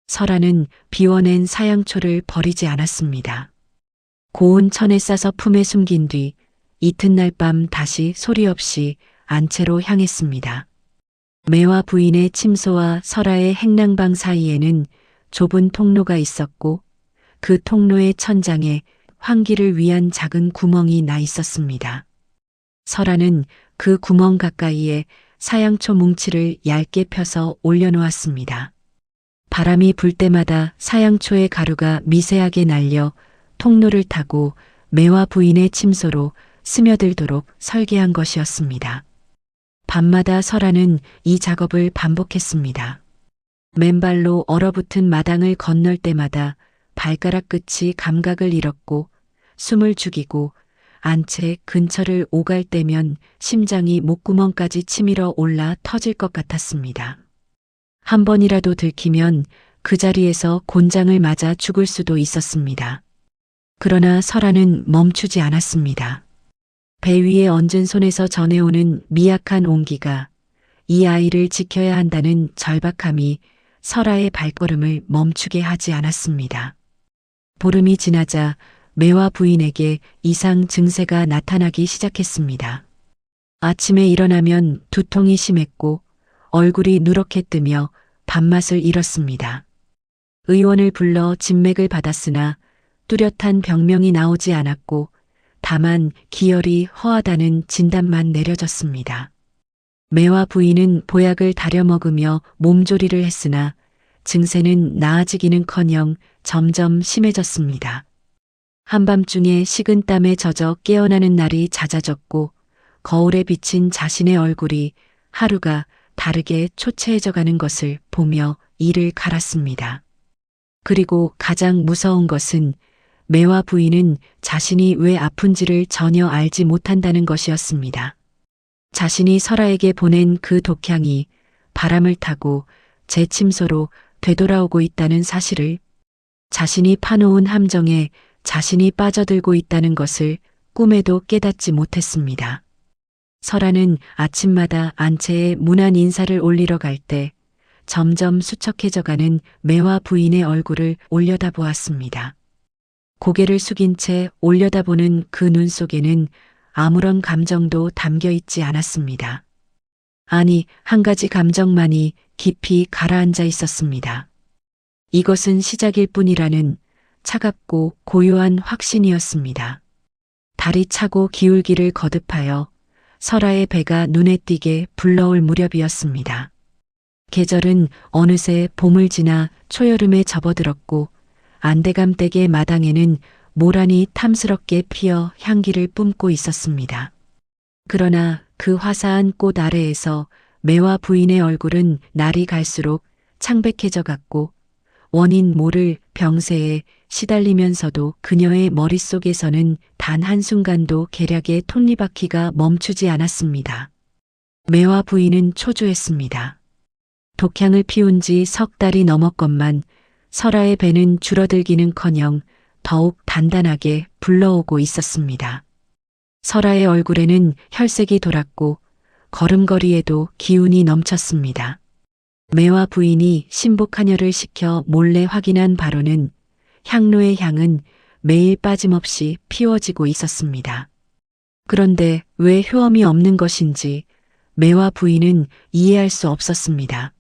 설아는 비워낸 사양초를 버리지 않았습니다. 고운 천에 싸서 품에 숨긴 뒤 이튿날 밤 다시 소리 없이 안채로 향했습니다. 매와 부인의 침소와 설아의 행랑방 사이에는 좁은 통로가 있었고 그 통로의 천장에 환기를 위한 작은 구멍이 나 있었습니다. 설아는 그 구멍 가까이에 사양초 뭉치를 얇게 펴서 올려놓았습니다. 바람이 불 때마다 사양초의 가루가 미세하게 날려 통로를 타고 매와 부인의 침소로 스며들도록 설계한 것이었습니다. 밤마다 설아는 이 작업을 반복했습니다. 맨발로 얼어붙은 마당을 건널 때마다 발가락 끝이 감각을 잃었고 숨을 죽이고 안채 근처를 오갈 때면 심장이 목구멍까지 치밀어 올라 터질 것 같았습니다. 한 번이라도 들키면 그 자리에서 곤장을 맞아 죽을 수도 있었습니다. 그러나 설아는 멈추지 않았습니다. 배 위에 얹은 손에서 전해오는 미약한 온기가 이 아이를 지켜야 한다는 절박함이 설아의 발걸음을 멈추게 하지 않았습니다. 보름이 지나자 매와 부인에게 이상 증세가 나타나기 시작했습니다. 아침에 일어나면 두통이 심했고 얼굴이 누렇게 뜨며 밥맛을 잃었습니다. 의원을 불러 진맥을 받았으나 뚜렷한 병명이 나오지 않았고 다만 기혈이 허하다는 진단만 내려졌습니다. 매와 부인은 보약을 다려 먹으며 몸조리를 했으나 증세는 나아지기는커녕 점점 심해졌습니다. 한밤중에 식은 땀에 젖어 깨어나는 날이 잦아졌고 거울에 비친 자신의 얼굴이 하루가 다르게 초췌해져 가는 것을 보며 이를 갈았습니다. 그리고 가장 무서운 것은 매와 부인은 자신이 왜 아픈지를 전혀 알지 못한다는 것이었습니다. 자신이 설아에게 보낸 그 독향이 바람을 타고 제 침소로 되돌아오고 있다는 사실을, 자신이 파놓은 함정에 자신이 빠져들고 있다는 것을 꿈에도 깨닫지 못했습니다. 설아는 아침마다 안채에 문안 인사를 올리러 갈 때 점점 수척해져가는 매와 부인의 얼굴을 올려다보았습니다. 고개를 숙인 채 올려다보는 그 눈 속에는 아무런 감정도 담겨 있지 않았습니다. 아니, 한 가지 감정만이 깊이 가라앉아 있었습니다. 이것은 시작일 뿐이라는 차갑고 고요한 확신이었습니다. 달이 차고 기울기를 거듭하여 설아의 배가 눈에 띄게 불러올 무렵이었습니다. 계절은 어느새 봄을 지나 초여름에 접어들었고 안대감댁의 마당에는 모란이 탐스럽게 피어 향기를 뿜고 있었습니다. 그러나 그 화사한 꽃 아래에서 매와 부인의 얼굴은 날이 갈수록 창백해져 갔고 원인 모를 병세에 시달리면서도 그녀의 머릿속에서는 단 한순간도 계략의 톱니바퀴가 멈추지 않았습니다. 매와 부인은 초조했습니다. 독향을 피운 지 석 달이 넘었건만 설아의 배는 줄어들기는커녕 더욱 단단하게 불러오고 있었습니다. 설아의 얼굴에는 혈색이 돌았고 걸음걸이에도 기운이 넘쳤습니다. 매와 부인이 신복하녀를 시켜 몰래 확인한 바로는 향로의 향은 매일 빠짐없이 피워지고 있었습니다. 그런데 왜 효험이 없는 것인지 매와 부인은 이해할 수 없었습니다.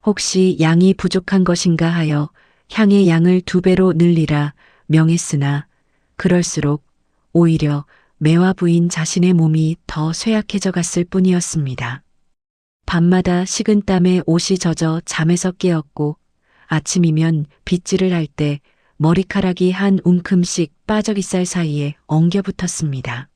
혹시 양이 부족한 것인가 하여 향의 양을 2배로 늘리라 명했으나 그럴수록 오히려 매와 부인 자신의 몸이 더 쇠약해져 갔을 뿐이었습니다. 밤마다 식은 땀에 옷이 젖어 잠에서 깨었고 아침이면 빗질을 할 때 머리카락이 한 움큼씩 빠져깃살 사이에 엉겨붙었습니다.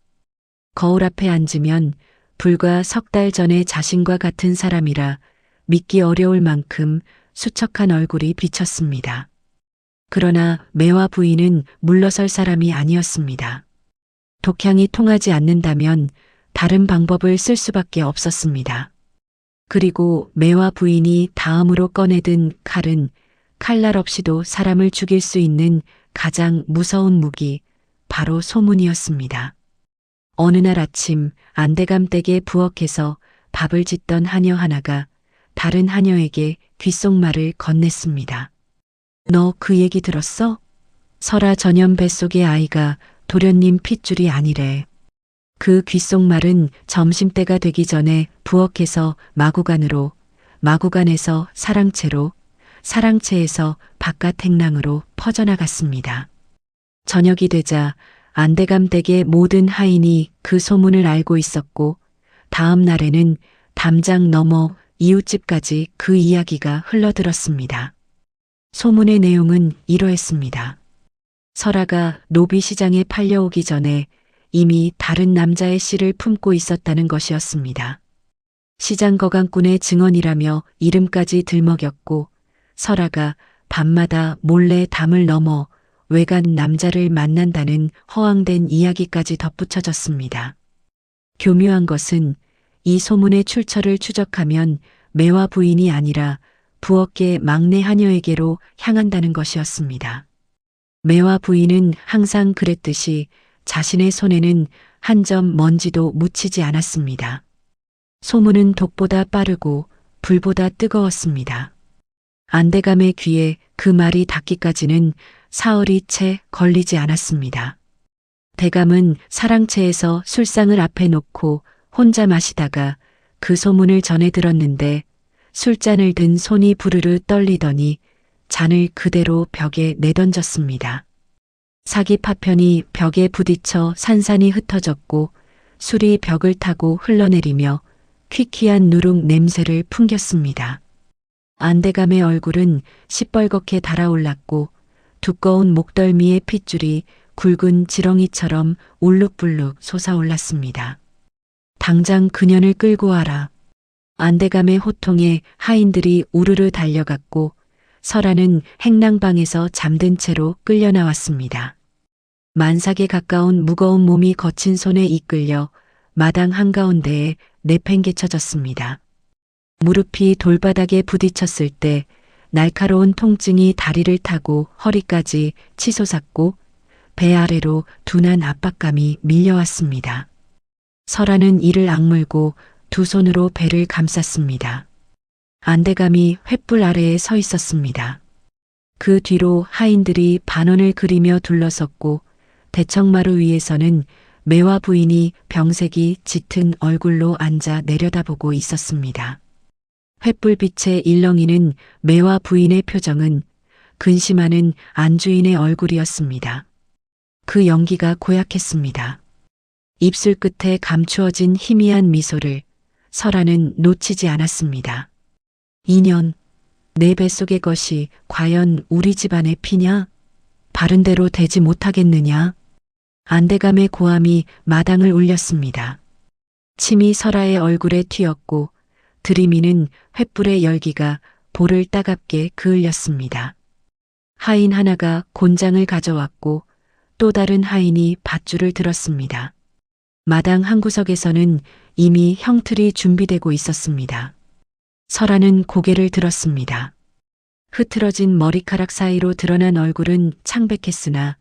거울 앞에 앉으면 불과 석 달 전에 자신과 같은 사람이라 믿기 어려울 만큼 수척한 얼굴이 비쳤습니다. 그러나 매와 부인은 물러설 사람이 아니었습니다. 독향이 통하지 않는다면 다른 방법을 쓸 수밖에 없었습니다. 그리고 매와 부인이 다음으로 꺼내든 칼은 칼날 없이도 사람을 죽일 수 있는 가장 무서운 무기, 바로 소문이었습니다. 어느 날 아침 안대감 댁에 부엌에서 밥을 짓던 하녀 하나가 다른 하녀에게 귓속말을 건넸습니다. 너 그 얘기 들었어? 설아 전염 뱃속의 아이가 도련님 핏줄이 아니래. 그 귓속말은 점심때가 되기 전에 부엌에서 마구간으로, 마구간에서 사랑채로, 사랑채에서 바깥 행랑으로 퍼져나갔습니다. 저녁이 되자 안대감 댁의 모든 하인이 그 소문을 알고 있었고 다음 날에는 담장 넘어 이웃집까지 그 이야기가 흘러들었습니다. 소문의 내용은 이러했습니다. 설아가 노비시장에 팔려오기 전에 이미 다른 남자의 씨를 품고 있었다는 것이었습니다. 시장 거강꾼의 증언이라며 이름까지 들먹였고 설아가 밤마다 몰래 담을 넘어 외간 남자를 만난다는 허황된 이야기까지 덧붙여졌습니다. 교묘한 것은 이 소문의 출처를 추적하면 매화 부인이 아니라 부엌계 막내 하녀에게로 향한다는 것이었습니다. 매화 부인은 항상 그랬듯이 자신의 손에는 한 점 먼지도 묻히지 않았습니다. 소문은 독보다 빠르고 불보다 뜨거웠습니다. 안대감의 귀에 그 말이 닿기까지는 사흘이 채 걸리지 않았습니다. 대감은 사랑채에서 술상을 앞에 놓고 혼자 마시다가 그 소문을 전해 들었는데 술잔을 든 손이 부르르 떨리더니 잔을 그대로 벽에 내던졌습니다. 사기 파편이 벽에 부딪혀 산산이 흩어졌고 술이 벽을 타고 흘러내리며 퀴퀴한 누룩 냄새를 풍겼습니다. 안대감의 얼굴은 시뻘겋게 달아올랐고 두꺼운 목덜미의 핏줄이 굵은 지렁이처럼 울룩불룩 솟아올랐습니다. 당장 그년을 끌고 와라. 안대감의 호통에 하인들이 우르르 달려갔고 설아는 행랑방에서 잠든 채로 끌려 나왔습니다. 만삭에 가까운 무거운 몸이 거친 손에 이끌려 마당 한가운데에 내팽개쳐졌습니다. 무릎이 돌바닥에 부딪혔을 때 날카로운 통증이 다리를 타고 허리까지 치솟았고 배 아래로 둔한 압박감이 밀려왔습니다. 설아는 이를 악물고 두 손으로 배를 감쌌습니다. 안대감이 횃불 아래에 서 있었습니다. 그 뒤로 하인들이 반원을 그리며 둘러섰고 대청마루 위에서는 매화 부인이 병색이 짙은 얼굴로 앉아 내려다보고 있었습니다. 횃불빛의 일렁이는 매화 부인의 표정은 근심하는 안주인의 얼굴이었습니다. 그 연기가 고약했습니다. 입술 끝에 감추어진 희미한 미소를 설아는 놓치지 않았습니다. 2년, 내 뱃속의 것이 과연 우리 집안의 피냐? 바른대로 되지 못하겠느냐? 안대감의 고함이 마당을 울렸습니다. 침이 설아의 얼굴에 튀었고 들이미는 횃불의 열기가 볼을 따갑게 그을렸습니다. 하인 하나가 곤장을 가져왔고 또 다른 하인이 밧줄을 들었습니다. 마당 한 구석에서는 이미 형틀이 준비되고 있었습니다. 설아는 고개를 들었습니다. 흐트러진 머리카락 사이로 드러난 얼굴은 창백했으나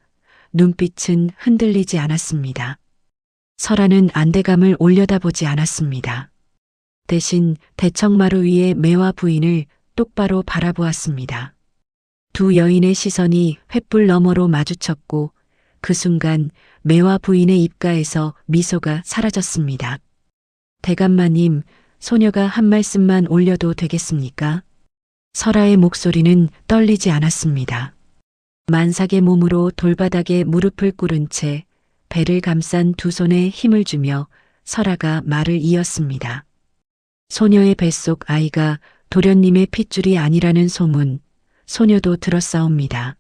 눈빛은 흔들리지 않았습니다. 설아는 안대감을 올려다보지 않았습니다. 대신 대청마루 위의 매화 부인을 똑바로 바라보았습니다. 두 여인의 시선이 횃불 너머로 마주쳤고 그 순간 매화 부인의 입가에서 미소가 사라졌습니다. 대감마님, 소녀가 한 말씀만 올려도 되겠습니까? 설아의 목소리는 떨리지 않았습니다. 만삭의 몸으로 돌바닥에 무릎을 꿇은 채 배를 감싼 두 손에 힘을 주며 설아가 말을 이었습니다. 소녀의 뱃속 아이가 도련님의 핏줄이 아니라는 소문, 소녀도 들었사옵니다.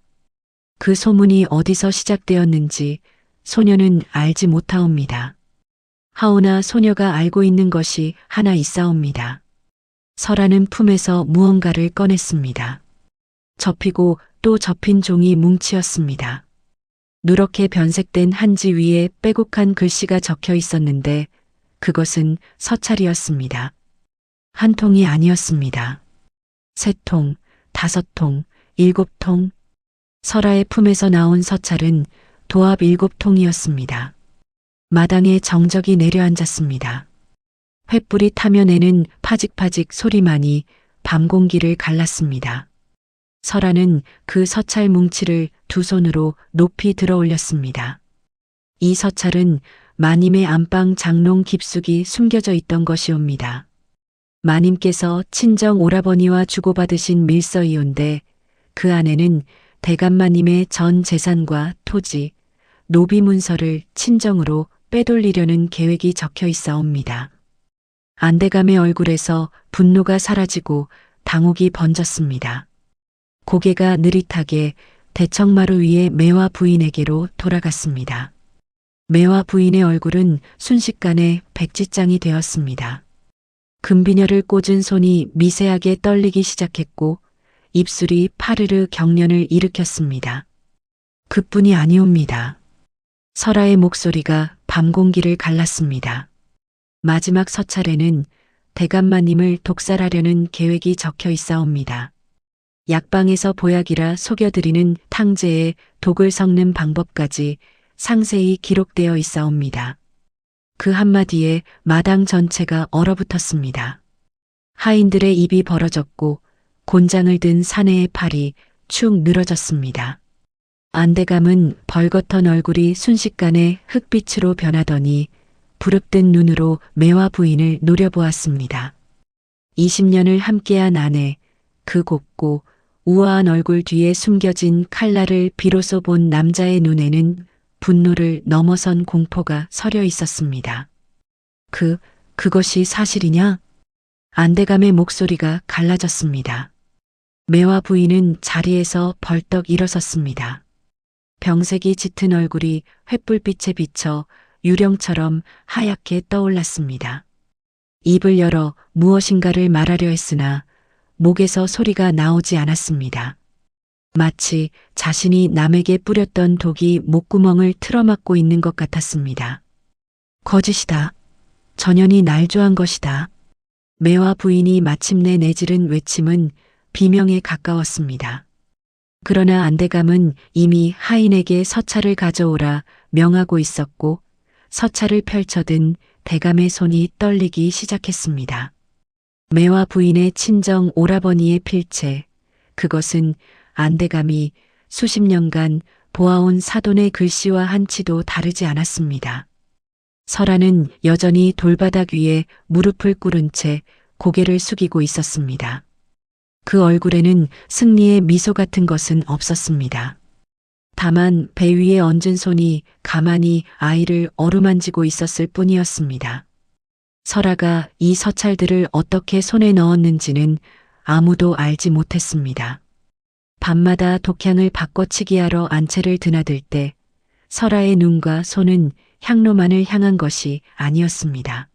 그 소문이 어디서 시작되었는지 소녀는 알지 못하옵니다. 하오나 소녀가 알고 있는 것이 하나 있사옵니다. 설아는 품에서 무언가를 꺼냈습니다. 접히고 또 접힌 종이 뭉치었습니다. 누렇게 변색된 한지 위에 빼곡한 글씨가 적혀 있었는데 그것은 서찰이었습니다. 한 통이 아니었습니다. 3통, 5통, 7통. 설아의 품에서 나온 서찰은 도합 7통이었습니다. 마당에 정적이 내려앉았습니다. 횃불이 타며 내는 파직파직 소리만이 밤 공기를 갈랐습니다. 설아는 그 서찰 뭉치를 두 손으로 높이 들어 올렸습니다. 이 서찰은 마님의 안방 장롱 깊숙이 숨겨져 있던 것이옵니다. 마님께서 친정 오라버니와 주고받으신 밀서이온데 그 안에는 대감마님의 전 재산과 토지, 노비 문서를 친정으로 빼돌리려는 계획이 적혀 있사옵니다. 안대감의 얼굴에서 분노가 사라지고 당혹이 번졌습니다. 고개가 느릿하게 대청마루 위에 매화 부인에게로 돌아갔습니다. 매화 부인의 얼굴은 순식간에 백지장이 되었습니다. 금비녀를 꽂은 손이 미세하게 떨리기 시작했고 입술이 파르르 경련을 일으켰습니다. 그뿐이 아니옵니다. 설아의 목소리가 밤 공기를 갈랐습니다. 마지막 서찰에는 대감마님을 독살하려는 계획이 적혀 있사옵니다. 약방에서 보약이라 속여드리는 탕제에 독을 섞는 방법까지 상세히 기록되어 있사옵니다. 그 한마디에 마당 전체가 얼어붙었습니다. 하인들의 입이 벌어졌고 곤장을 든 사내의 팔이 축 늘어졌습니다. 안대감은 벌겋던 얼굴이 순식간에 흑빛으로 변하더니 부릅뜬 눈으로 매화 부인을 노려보았습니다. 20년을 함께한 아내, 그 곱고 우아한 얼굴 뒤에 숨겨진 칼날을 비로소 본 남자의 눈에는 분노를 넘어선 공포가 서려 있었습니다. 그것이 사실이냐? 안대감의 목소리가 갈라졌습니다. 매화 부인은 자리에서 벌떡 일어섰습니다. 병색이 짙은 얼굴이 횃불빛에 비쳐 유령처럼 하얗게 떠올랐습니다. 입을 열어 무엇인가를 말하려 했으나 목에서 소리가 나오지 않았습니다. 마치 자신이 남에게 뿌렸던 독이 목구멍을 틀어막고 있는 것 같았습니다. 거짓이다. 전현이 날 좋아한 것이다. 매화 부인이 마침내 내지른 외침은 비명에 가까웠습니다. 그러나 안대감은 이미 하인에게 서찰을 가져오라 명하고 있었고 서찰을 펼쳐든 대감의 손이 떨리기 시작했습니다. 매화 부인의 친정 오라버니의 필체, 그것은 안대감이 수십 년간 보아온 사돈의 글씨와 한치도 다르지 않았습니다. 설아는 여전히 돌바닥 위에 무릎을 꿇은 채 고개를 숙이고 있었습니다. 그 얼굴에는 승리의 미소 같은 것은 없었습니다. 다만 배 위에 얹은 손이 가만히 아이를 어루만지고 있었을 뿐이었습니다. 설아가 이 서찰들을 어떻게 손에 넣었는지는 아무도 알지 못했습니다. 밤마다 독향을 바꿔치기 하러 안채를 드나들 때 설아의 눈과 손은 향로만을 향한 것이 아니었습니다.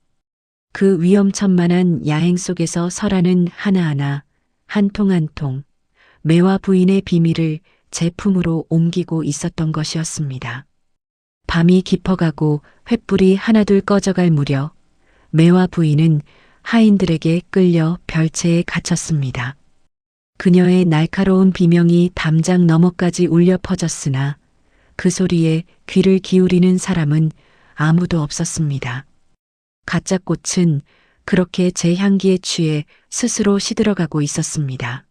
그 위험천만한 야행 속에서 설아는 하나하나 한 통 한 통 매화 부인의 비밀을 제품으로 옮기고 있었던 것이었습니다. 밤이 깊어가고 횃불이 하나둘 꺼져갈 무렵 매화 부인은 하인들에게 끌려 별채에 갇혔습니다. 그녀의 날카로운 비명이 담장 너머까지 울려 퍼졌으나 그 소리에 귀를 기울이는 사람은 아무도 없었습니다. 가짜 꽃은 그렇게 제 향기에 취해 스스로 시들어가고 있었습니다.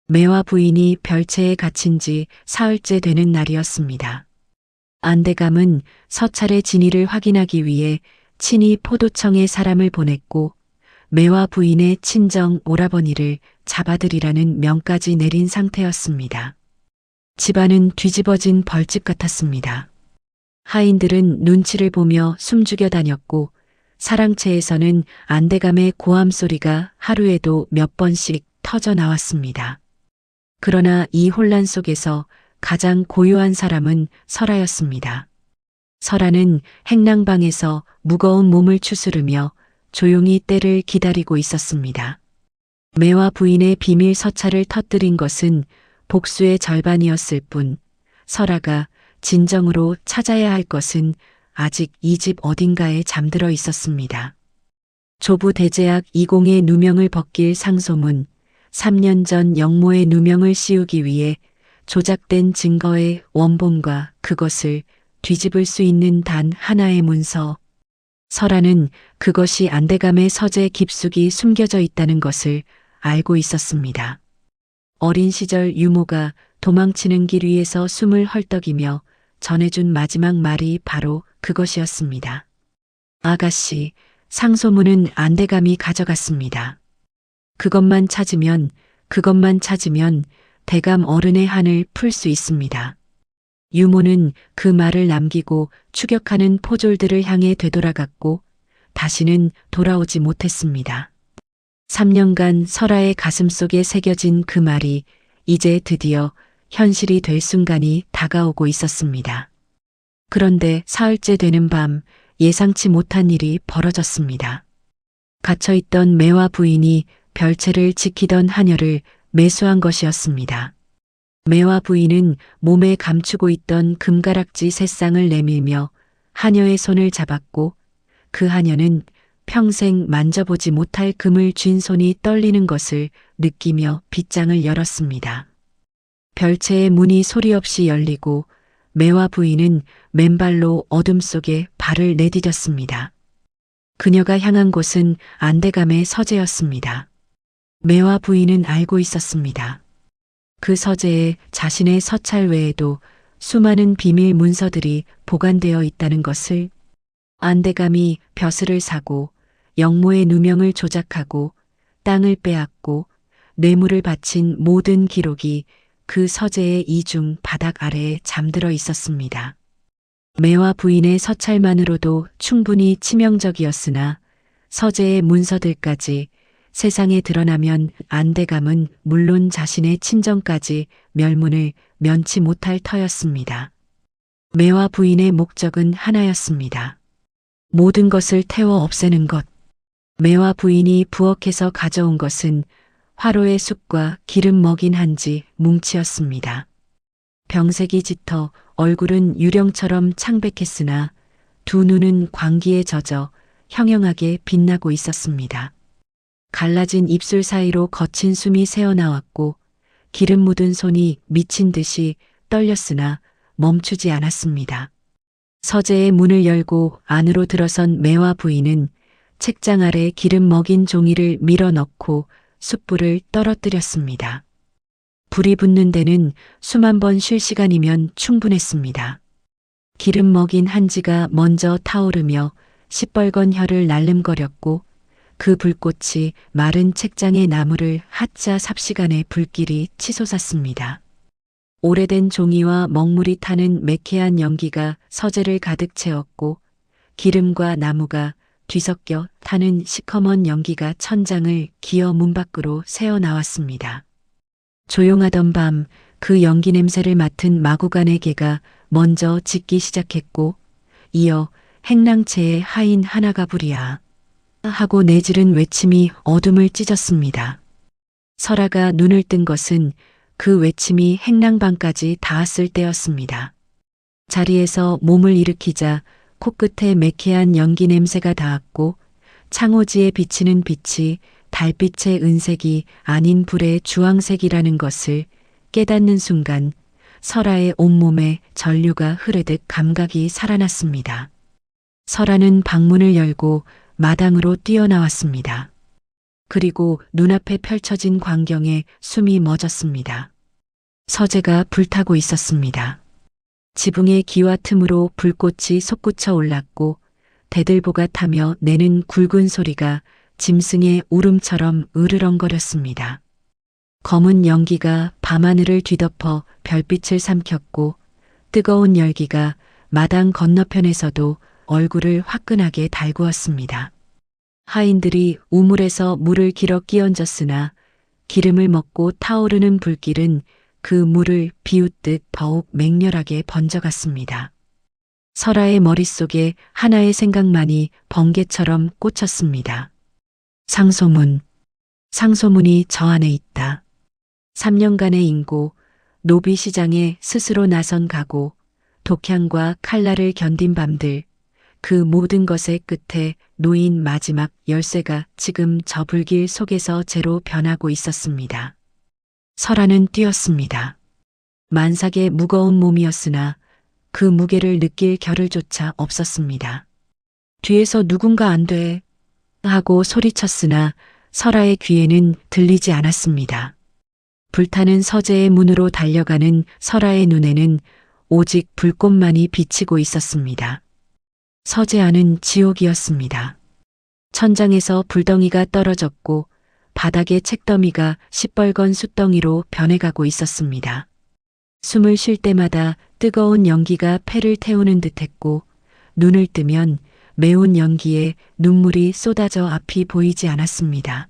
매화 부인이 별채에 갇힌 지 사흘째 되는 날이었습니다. 안대감은 서찰의 진위를 확인하기 위해 친히 포도청에 사람을 보냈고 매화 부인의 친정 오라버니를 잡아들이라는 명까지 내린 상태였습니다. 집안은 뒤집어진 벌집 같았습니다. 하인들은 눈치를 보며 숨죽여 다녔고 사랑채에서는 안대감의 고함 소리가 하루에도 몇 번씩 터져 나왔습니다. 그러나 이 혼란 속에서 가장 고요한 사람은 설아였습니다. 설아는 행랑방에서 무거운 몸을 추스르며 조용히 때를 기다리고 있었습니다. 매화 부인의 비밀 서찰을 터뜨린 것은 복수의 절반이었을 뿐 설아가 진정으로 찾아야 할 것은 아직 이 집 어딘가에 잠들어 있었습니다. 조부 대제학 이공의 누명을 벗길 상소문, 3년 전 영모의 누명을 씌우기 위해 조작된 증거의 원본과 그것을 뒤집을 수 있는 단 하나의 문서. 설아는 그것이 안대감의 서재 깊숙이 숨겨져 있다는 것을 알고 있었습니다. 어린 시절 유모가 도망치는 길 위에서 숨을 헐떡이며 전해준 마지막 말이 바로 그것이었습니다. 아가씨, 상소문은 안대감이 가져갔습니다. 그것만 찾으면 대감 어른의 한을 풀 수 있습니다. 유모는 그 말을 남기고 추격하는 포졸들을 향해 되돌아갔고 다시는 돌아오지 못했습니다. 3년간 설아의 가슴속에 새겨진 그 말이 이제 드디어 현실이 될 순간이 다가오고 있었습니다. 그런데 사흘째 되는 밤 예상치 못한 일이 벌어졌습니다. 갇혀있던 매화 부인이 별채를 지키던 하녀를 매수한 것이었습니다. 매화 부인은 몸에 감추고 있던 금가락지 세 쌍을 내밀며 하녀의 손을 잡았고 그 하녀는 평생 만져보지 못할 금을 쥔 손이 떨리는 것을 느끼며 빗장을 열었습니다. 별채의 문이 소리 없이 열리고 매화 부인은 맨발로 어둠 속에 발을 내디뎠습니다. 그녀가 향한 곳은 안대감의 서재였습니다. 매화 부인은 알고 있었습니다. 그 서재에 자신의 서찰 외에도 수많은 비밀 문서들이 보관되어 있다는 것을. 안대감이 벼슬을 사고 영모의 누명을 조작하고 땅을 빼앗고 뇌물을 바친 모든 기록이 그 서재의 이중 바닥 아래에 잠들어 있었습니다. 매화 부인의 서찰만으로도 충분히 치명적이었으나 서재의 문서들까지 세상에 드러나면 안대감은 물론 자신의 친정까지 멸문을 면치 못할 터였습니다. 매화 부인의 목적은 하나였습니다. 모든 것을 태워 없애는 것. 매화 부인이 부엌에서 가져온 것은 화로의 숯과 기름 먹인 한지 뭉치였습니다. 병색이 짙어 얼굴은 유령처럼 창백했으나 두 눈은 광기에 젖어 형형하게 빛나고 있었습니다. 갈라진 입술 사이로 거친 숨이 새어나왔고 기름 묻은 손이 미친 듯이 떨렸으나 멈추지 않았습니다. 서재의 문을 열고 안으로 들어선 매화 부인은 책장 아래 기름 먹인 종이를 밀어 넣고 숯불을 떨어뜨렸습니다. 불이 붙는 데는 수만 번 쉴 시간이면 충분했습니다. 기름 먹인 한지가 먼저 타오르며 시뻘건 혀를 날름거렸고 그 불꽃이 마른 책장의 나무를 핫자 삽시간에 불길이 치솟았습니다. 오래된 종이와 먹물이 타는 매캐한 연기가 서재를 가득 채웠고 기름과 나무가 뒤섞여 타는 시커먼 연기가 천장을 기어 문 밖으로 새어나왔습니다. 조용하던 밤 그 연기 냄새를 맡은 마구간의 개가 먼저 짖기 시작했고 이어 행랑채의 하인 하나가 부리야 하고 내지른 외침이 어둠을 찢었습니다. 설아가 눈을 뜬 것은 그 외침이 행랑방까지 닿았을 때였습니다. 자리에서 몸을 일으키자 코끝에 매캐한 연기 냄새가 닿았고 창호지에 비치는 빛이 달빛의 은색이 아닌 불의 주황색이라는 것을 깨닫는 순간 설아의 온몸에 전류가 흐르듯 감각이 살아났습니다. 설아는 방문을 열고 마당으로 뛰어나왔습니다. 그리고 눈앞에 펼쳐진 광경에 숨이 멎었습니다. 서재가 불타고 있었습니다. 지붕의 기와 틈으로 불꽃이 솟구쳐 올랐고 대들보가 타며 내는 굵은 소리가 짐승의 울음처럼 으르렁거렸습니다. 검은 연기가 밤하늘을 뒤덮어 별빛을 삼켰고 뜨거운 열기가 마당 건너편에서도 얼굴을 화끈하게 달구었습니다. 하인들이 우물에서 물을 길어 끼얹었으나 기름을 먹고 타오르는 불길은 그 물을 비웃듯 더욱 맹렬하게 번져갔습니다. 설아의 머릿속에 하나의 생각만이 번개처럼 꽂혔습니다. 상소문. 상소문이 저 안에 있다. 3년간의 인고, 노비시장에 스스로 나선 각오, 독향과 칼날을 견딘 밤들, 그 모든 것의 끝에 놓인 마지막 열쇠가 지금 저 불길 속에서 제로 변하고 있었습니다. 설아는 뛰었습니다. 만삭의 무거운 몸이었으나 그 무게를 느낄 겨를조차 없었습니다. 뒤에서 누군가 안 돼 하고 소리쳤으나 설아의 귀에는 들리지 않았습니다. 불타는 서재의 문으로 달려가는 설아의 눈에는 오직 불꽃만이 비치고 있었습니다. 서재 안은 지옥이었습니다. 천장에서 불덩이가 떨어졌고 바닥의 책더미가 시뻘건 숯덩이로 변해가고 있었습니다. 숨을 쉴 때마다 뜨거운 연기가 폐를 태우는 듯했고 눈을 뜨면 매운 연기에 눈물이 쏟아져 앞이 보이지 않았습니다.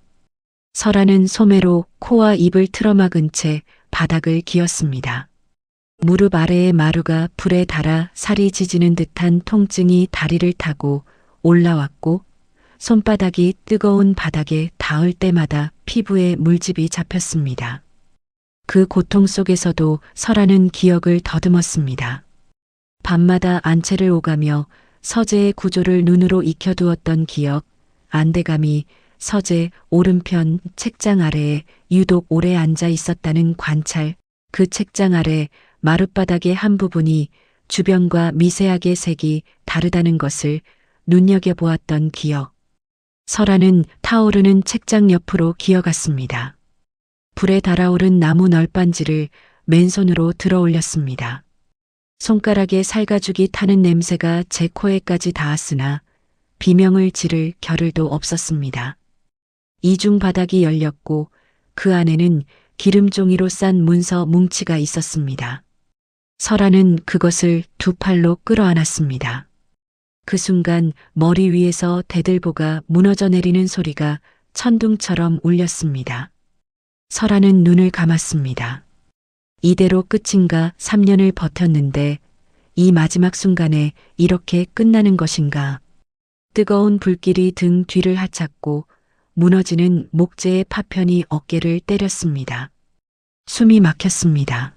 설아는 소매로 코와 입을 틀어막은 채 바닥을 기었습니다. 무릎 아래의 마루가 불에 닳아 살이 지지는 듯한 통증이 다리를 타고 올라왔고 손바닥이 뜨거운 바닥에 닿을 때마다 피부에 물집이 잡혔습니다. 그 고통 속에서도 설아는 기억을 더듬었습니다. 밤마다 안채를 오가며 서재의 구조를 눈으로 익혀두었던 기억, 안대감이 서재 오른편 책장 아래에 유독 오래 앉아 있었다는 관찰, 그 책장 아래 마룻바닥의 한 부분이 주변과 미세하게 색이 다르다는 것을 눈여겨보았던 기억. 설아는 타오르는 책장 옆으로 기어갔습니다. 불에 달아오른 나무 널빤지를 맨손으로 들어 올렸습니다. 손가락에 살가죽이 타는 냄새가 제 코에까지 닿았으나 비명을 지를 겨를도 없었습니다. 이중 바닥이 열렸고 그 안에는 기름종이로 싼 문서 뭉치가 있었습니다. 설아는 그것을 두 팔로 끌어안았습니다. 그 순간 머리 위에서 대들보가 무너져 내리는 소리가 천둥처럼 울렸습니다. 설아는 눈을 감았습니다. 이대로 끝인가 3년을 버텼는데 이 마지막 순간에 이렇게 끝나는 것인가. 뜨거운 불길이 등 뒤를 하찼고 무너지는 목재의 파편이 어깨를 때렸습니다. 숨이 막혔습니다.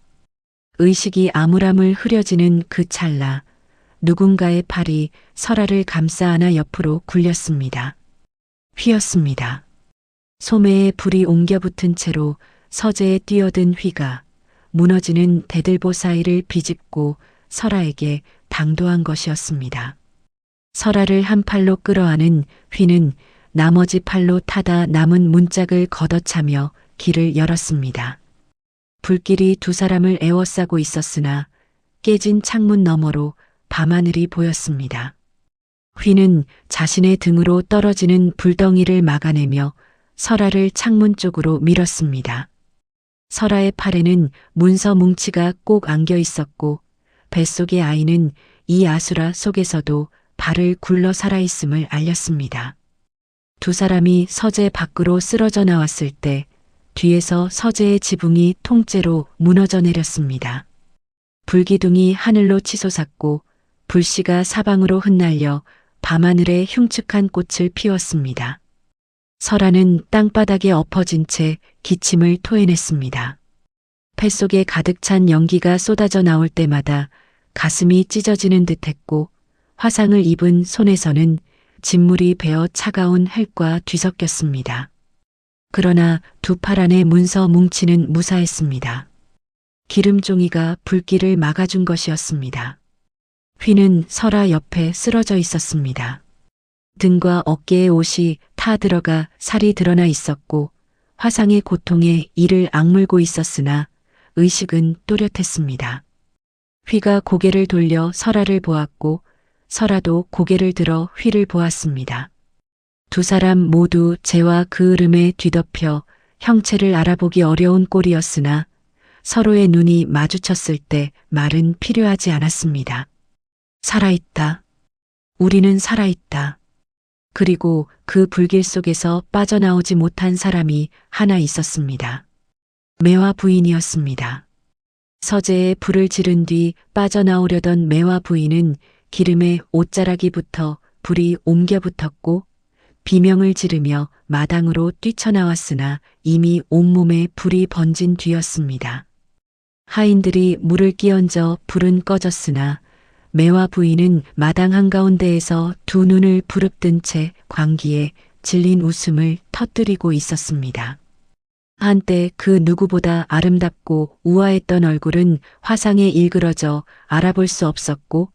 의식이 아물아물 흐려지는 그 찰나 누군가의 팔이 설아를 감싸 안아 옆으로 굴렸습니다. 휘었습니다. 소매에 불이 옮겨붙은 채로 서재에 뛰어든 휘가 무너지는 대들보 사이를 비집고 설아에게 당도한 것이었습니다. 설아를 한 팔로 끌어안은 휘는 나머지 팔로 타다 남은 문짝을 걷어차며 길을 열었습니다. 불길이 두 사람을 에워싸고 있었으나 깨진 창문 너머로 밤하늘이 보였습니다. 휘는 자신의 등으로 떨어지는 불덩이를 막아내며 설아를 창문 쪽으로 밀었습니다. 설아의 팔에는 문서 뭉치가 꼭 안겨 있었고 뱃속의 아이는 이 아수라 속에서도 발을 굴러 살아있음을 알렸습니다. 두 사람이 서재 밖으로 쓰러져 나왔을 때 뒤에서 서재의 지붕이 통째로 무너져 내렸습니다. 불기둥이 하늘로 치솟았고 불씨가 사방으로 흩날려 밤하늘에 흉측한 꽃을 피웠습니다. 설아는 땅바닥에 엎어진 채 기침을 토해냈습니다. 뱃속에 가득 찬 연기가 쏟아져 나올 때마다 가슴이 찢어지는 듯했고 화상을 입은 손에서는 진물이 배어 차가운 헬과 뒤섞였습니다. 그러나 두 팔 안에 문서 뭉치는 무사했습니다. 기름종이가 불길을 막아준 것이었습니다. 휘는 설아 옆에 쓰러져 있었습니다. 등과 어깨에 옷이 타 들어가 살이 드러나 있었고 화상의 고통에 이를 악물고 있었으나 의식은 또렷했습니다. 휘가 고개를 돌려 설아를 보았고 설아도 고개를 들어 휘를 보았습니다. 두 사람 모두 재와 그 으름에 뒤덮여 형체를 알아보기 어려운 꼴이었으나 서로의 눈이 마주쳤을 때 말은 필요하지 않았습니다. 살아있다. 우리는 살아있다. 그리고 그 불길 속에서 빠져나오지 못한 사람이 하나 있었습니다. 매화 부인이었습니다. 서재에 불을 지른 뒤 빠져나오려던 매화 부인은 기름에 옷자락이부터 불이 옮겨 붙었고 비명을 지르며 마당으로 뛰쳐나왔으나 이미 온몸에 불이 번진 뒤였습니다. 하인들이 물을 끼얹어 불은 꺼졌으나 매화 부인은 마당 한가운데에서 두 눈을 부릅뜬 채 광기에 질린 웃음을 터뜨리고 있었습니다. 한때 그 누구보다 아름답고 우아했던 얼굴은 화상에 일그러져 알아볼 수 없었고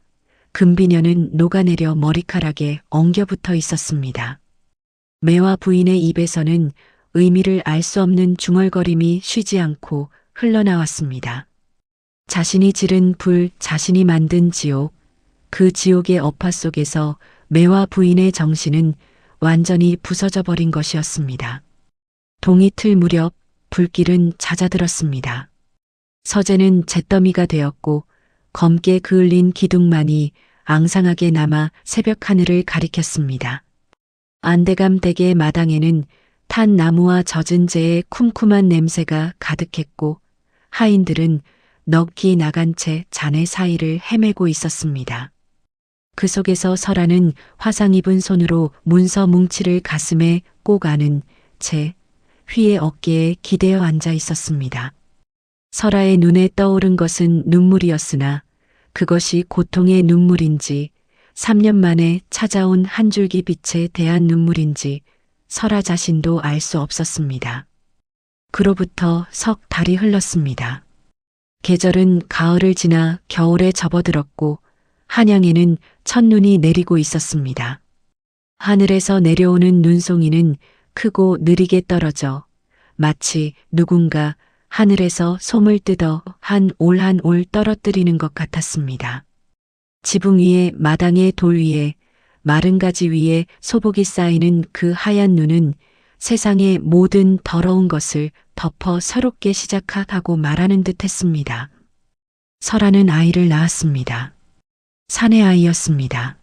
금비녀는 녹아내려 머리카락에 엉겨붙어 있었습니다. 매화 부인의 입에서는 의미를 알 수 없는 중얼거림이 쉬지 않고 흘러나왔습니다. 자신이 지른 불, 자신이 만든 지옥, 그 지옥의 업화 속에서 매화 부인의 정신은 완전히 부서져 버린 것이었습니다. 동이틀 무렵 불길은 잦아들었습니다. 서재는 잿더미가 되었고 검게 그을린 기둥만이 앙상하게 남아 새벽 하늘을 가리켰습니다. 안대감 댁의 마당에는 탄 나무와 젖은 재의 쿰쿰한 냄새가 가득했고 하인들은 넋이 나간 채 잔해 사이를 헤매고 있었습니다. 그 속에서 설아는 화상 입은 손으로 문서 뭉치를 가슴에 꼭 안은 채 휘의 어깨에 기대어 앉아 있었습니다. 설아의 눈에 떠오른 것은 눈물이었으나 그것이 고통의 눈물인지 3년 만에 찾아온 한 줄기 빛에 대한 눈물인지 설아 자신도 알 수 없었습니다. 그로부터 석 달이 흘렀습니다. 계절은 가을을 지나 겨울에 접어들었고 한양에는 첫눈이 내리고 있었습니다. 하늘에서 내려오는 눈송이는 크고 느리게 떨어져 마치 누군가 하늘에서 솜을 뜯어 한 올 떨어뜨리는 것 같았습니다. 지붕 위에 마당의 돌 위에 마른 가지 위에 소복이 쌓이는 그 하얀 눈은 세상의 모든 더러운 것을 덮어 새롭게 시작하고 말하는 듯 했습니다. 설아는 아이를 낳았습니다. 사내 아이였습니다.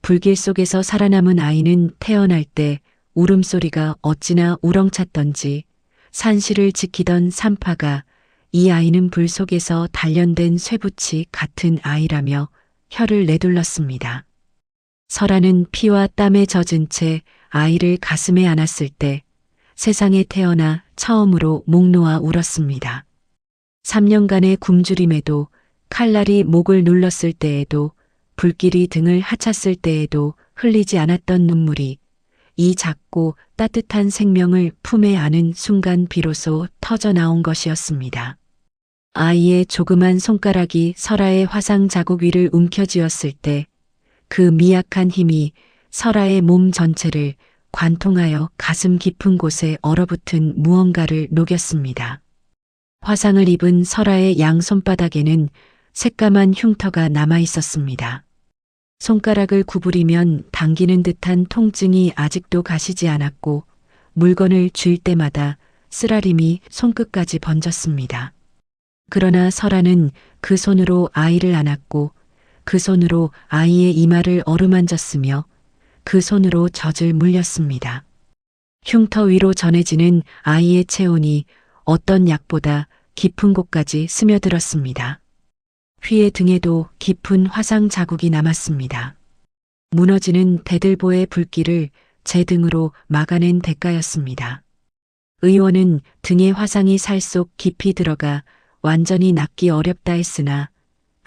불길 속에서 살아남은 아이는 태어날 때 울음소리가 어찌나 우렁찼던지 산시를 지키던 산파가 이 아이는 불 속에서 단련된 쇠붙이 같은 아이라며 혀를 내둘렀습니다. 설아는 피와 땀에 젖은 채 아이를 가슴에 안았을 때 세상에 태어나 처음으로 목 놓아 울었습니다. 3년간의 굶주림에도 칼날이 목을 눌렀을 때에도 불길이 등을 하찼을 때에도 흘리지 않았던 눈물이 이 작고 따뜻한 생명을 품에 안은 순간 비로소 터져 나온 것이었습니다. 아이의 조그만 손가락이 설아의 화상 자국 위를 움켜쥐었을 때 그 미약한 힘이 설아의 몸 전체를 관통하여 가슴 깊은 곳에 얼어붙은 무언가를 녹였습니다. 화상을 입은 설아의 양 손바닥에는 새까만 흉터가 남아 있었습니다. 손가락을 구부리면 당기는 듯한 통증이 아직도 가시지 않았고 물건을 쥘 때마다 쓰라림이 손끝까지 번졌습니다. 그러나 설아는 그 손으로 아이를 안았고 그 손으로 아이의 이마를 어루만졌으며 그 손으로 젖을 물렸습니다. 흉터 위로 전해지는 아이의 체온이 어떤 약보다 깊은 곳까지 스며들었습니다. 휘의 등에도 깊은 화상 자국이 남았습니다. 무너지는 대들보의 불길을 제 등으로 막아낸 대가였습니다. 의원은 등의 화상이 살 속 깊이 들어가 완전히 낫기 어렵다 했으나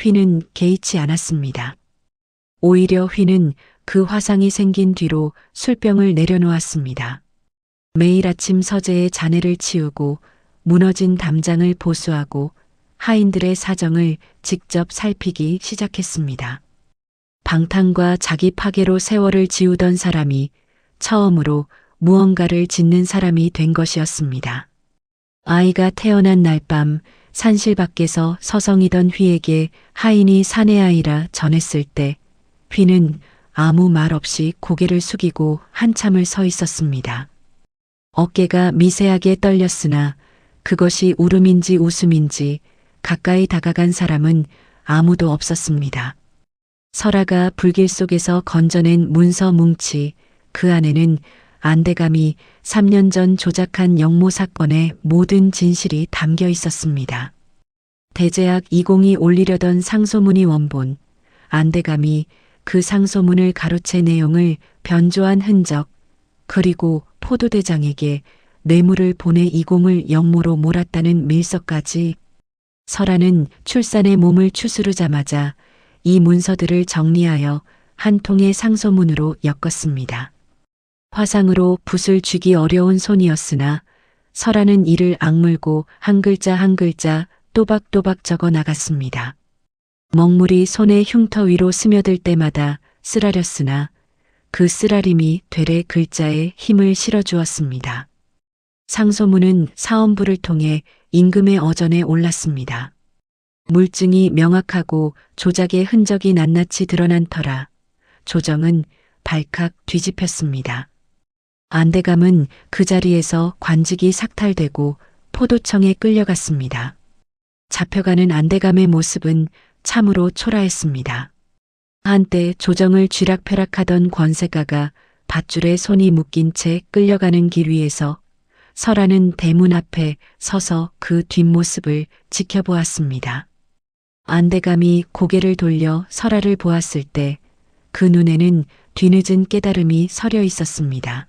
휘는 개의치 않았습니다. 오히려 휘는 그 화상이 생긴 뒤로 술병을 내려놓았습니다. 매일 아침 서재의 잔해를 치우고 무너진 담장을 보수하고 하인들의 사정을 직접 살피기 시작했습니다. 방탕과 자기 파괴로 세월을 지우던 사람이 처음으로 무언가를 짓는 사람이 된 것이었습니다. 아이가 태어난 날 밤 산실 밖에서 서성이던 휘에게 하인이 사내아이라 전했을 때 휘는 아무 말 없이 고개를 숙이고 한참을 서 있었습니다. 어깨가 미세하게 떨렸으나 그것이 울음인지 웃음인지 가까이 다가간 사람은 아무도 없었습니다. 설아가 불길 속에서 건져낸 문서 뭉치, 그 안에는 안대감이 3년 전 조작한 영모 사건의 모든 진실이 담겨 있었습니다. 대제학 20이 올리려던 상소문이 원본, 안대감이 그 상소문을 가로채 내용을 변조한 흔적, 그리고 포도대장에게 뇌물을 보내 이공을 영모로 몰았다는 밀서까지. 설아는 출산의 몸을 추스르자마자 이 문서들을 정리하여 한 통의 상소문으로 엮었습니다. 화상으로 붓을 쥐기 어려운 손이었으나 설아는 이를 악물고 한 글자 한 글자 또박또박 적어 나갔습니다. 먹물이 손의 흉터 위로 스며들 때마다 쓰라렸으나 그 쓰라림이 되레 글자에 힘을 실어주었습니다. 상소문은 사원부를 통해 임금의 어전에 올랐습니다. 물증이 명확하고 조작의 흔적이 낱낱이 드러난 터라 조정은 발칵 뒤집혔습니다. 안대감은 그 자리에서 관직이 삭탈되고 포도청에 끌려갔습니다. 잡혀가는 안대감의 모습은 참으로 초라했습니다. 한때 조정을 쥐락펴락하던 권세가가 밧줄에 손이 묶인 채 끌려가는 길 위에서 설아는 대문 앞에 서서 그 뒷모습을 지켜보았습니다. 안대감이 고개를 돌려 설아를 보았을 때 그 눈에는 뒤늦은 깨달음이 서려 있었습니다.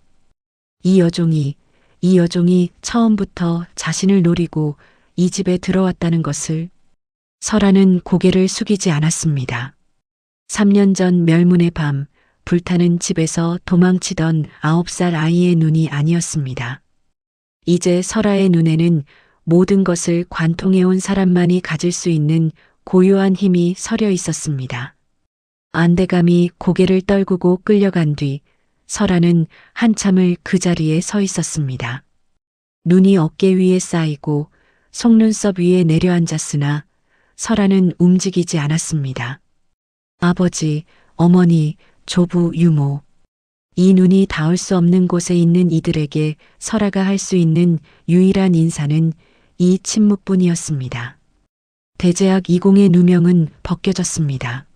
이 여종이 처음부터 자신을 노리고 이 집에 들어왔다는 것을 설아는 고개를 숙이지 않았습니다. 3년 전 멸문의 밤 불타는 집에서 도망치던 9살 아이의 눈이 아니었습니다. 이제 설아의 눈에는 모든 것을 관통해온 사람만이 가질 수 있는 고요한 힘이 서려 있었습니다. 안대감이 고개를 떨구고 끌려간 뒤 설아는 한참을 그 자리에 서 있었습니다. 눈이 어깨 위에 쌓이고 속눈썹 위에 내려앉았으나 설아는 움직이지 않았습니다. 아버지, 어머니, 조부, 유모. 이 눈이 닿을 수 없는 곳에 있는 이들에게 설아가 할 수 있는 유일한 인사는 이 침묵뿐이었습니다. 대제학 이공의 누명은 벗겨졌습니다.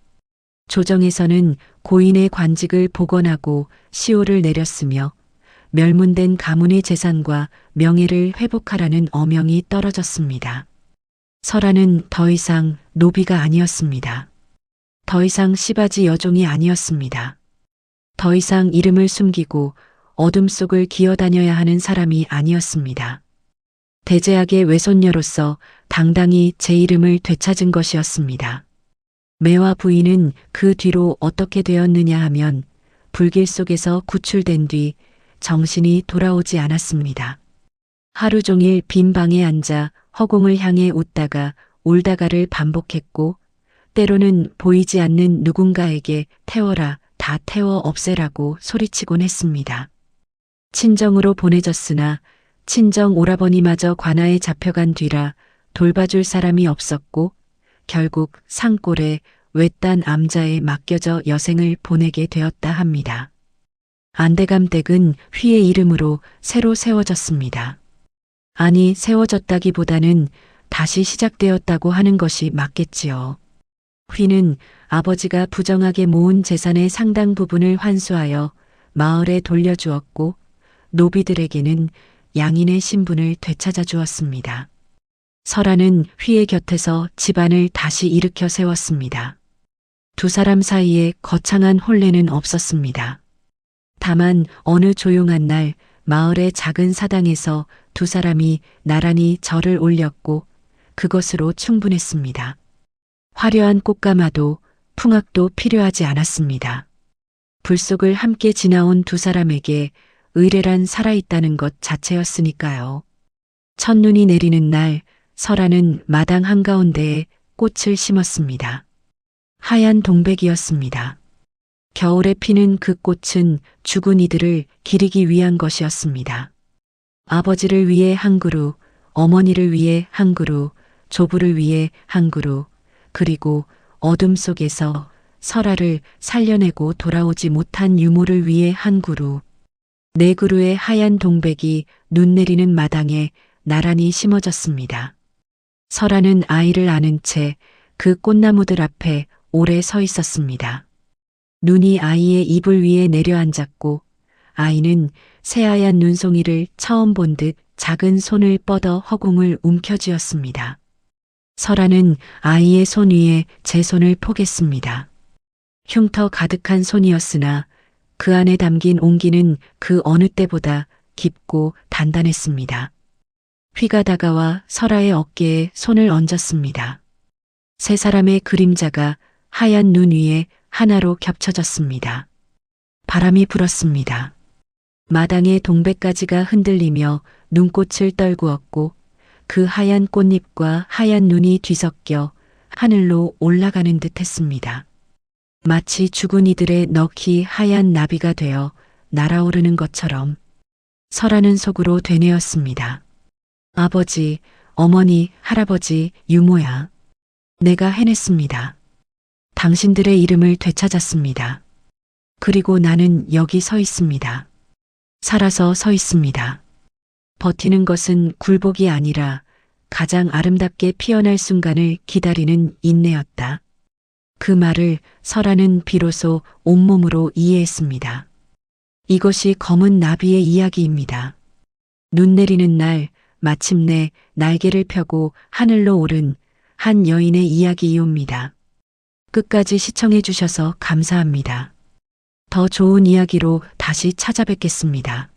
조정에서는 고인의 관직을 복원하고 시호를 내렸으며 멸문된 가문의 재산과 명예를 회복하라는 어명이 떨어졌습니다. 설아는 더 이상 노비가 아니었습니다. 더 이상 시바지 여종이 아니었습니다. 더 이상 이름을 숨기고 어둠 속을 기어다녀야 하는 사람이 아니었습니다. 대제학의 외손녀로서 당당히 제 이름을 되찾은 것이었습니다. 매와 부인은 그 뒤로 어떻게 되었느냐 하면 불길 속에서 구출된 뒤 정신이 돌아오지 않았습니다. 하루 종일 빈 방에 앉아 허공을 향해 웃다가 울다가를 반복했고 때로는 보이지 않는 누군가에게 태워라, 다 태워 없애라고 소리치곤 했습니다. 친정으로 보내졌으나 친정 오라버니마저 관아에 잡혀간 뒤라 돌봐줄 사람이 없었고 결국 산골에 외딴 암자에 맡겨져 여생을 보내게 되었다 합니다. 안대감 댁은 휘의 이름으로 새로 세워졌습니다. 아니, 세워졌다기보다는 다시 시작되었다고 하는 것이 맞겠지요. 휘는 아버지가 부정하게 모은 재산의 상당 부분을 환수하여 마을에 돌려주었고 노비들에게는 양인의 신분을 되찾아 주었습니다. 설아는 휘의 곁에서 집안을 다시 일으켜 세웠습니다. 두 사람 사이에 거창한 혼례는 없었습니다. 다만 어느 조용한 날 마을의 작은 사당에서 두 사람이 나란히 절을 올렸고 그것으로 충분했습니다. 화려한 꽃가마도 풍악도 필요하지 않았습니다. 불 속을 함께 지나온 두 사람에게 의례란 살아있다는 것 자체였으니까요. 첫눈이 내리는 날 설아는 마당 한가운데에 꽃을 심었습니다. 하얀 동백이었습니다. 겨울에 피는 그 꽃은 죽은 이들을 기리기 위한 것이었습니다. 아버지를 위해 한 그루, 어머니를 위해 한 그루, 조부를 위해 한 그루, 그리고 어둠 속에서 설아를 살려내고 돌아오지 못한 유모를 위해 한 그루. 네 그루의 하얀 동백이 눈 내리는 마당에 나란히 심어졌습니다. 설아는 아이를 안은 채 그 꽃나무들 앞에 오래 서 있었습니다. 눈이 아이의 이불 위에 내려앉았고 아이는 새하얀 눈송이를 처음 본 듯 작은 손을 뻗어 허공을 움켜쥐었습니다. 설아는 아이의 손 위에 제 손을 포겠습니다. 흉터 가득한 손이었으나 그 안에 담긴 온기는 그 어느 때보다 깊고 단단했습니다. 휘가 다가와 설아의 어깨에 손을 얹었습니다. 세 사람의 그림자가 하얀 눈 위에 하나로 겹쳐졌습니다. 바람이 불었습니다. 마당의 동백가지가 흔들리며 눈꽃을 떨구었고 그 하얀 꽃잎과 하얀 눈이 뒤섞여 하늘로 올라가는 듯 했습니다. 마치 죽은 이들의 너키 하얀 나비가 되어 날아오르는 것처럼 설아는 속으로 되뇌었습니다. 아버지, 어머니, 할아버지, 유모야. 내가 해냈습니다. 당신들의 이름을 되찾았습니다. 그리고 나는 여기 서 있습니다. 살아서 서 있습니다. 버티는 것은 굴복이 아니라 가장 아름답게 피어날 순간을 기다리는 인내였다. 그 말을 설아는 비로소 온몸으로 이해했습니다. 이것이 검은 나비의 이야기입니다. 눈 내리는 날 마침내 날개를 펴고 하늘로 오른 한 여인의 이야기이옵니다. 끝까지 시청해 주셔서 감사합니다. 더 좋은 이야기로 다시 찾아뵙겠습니다.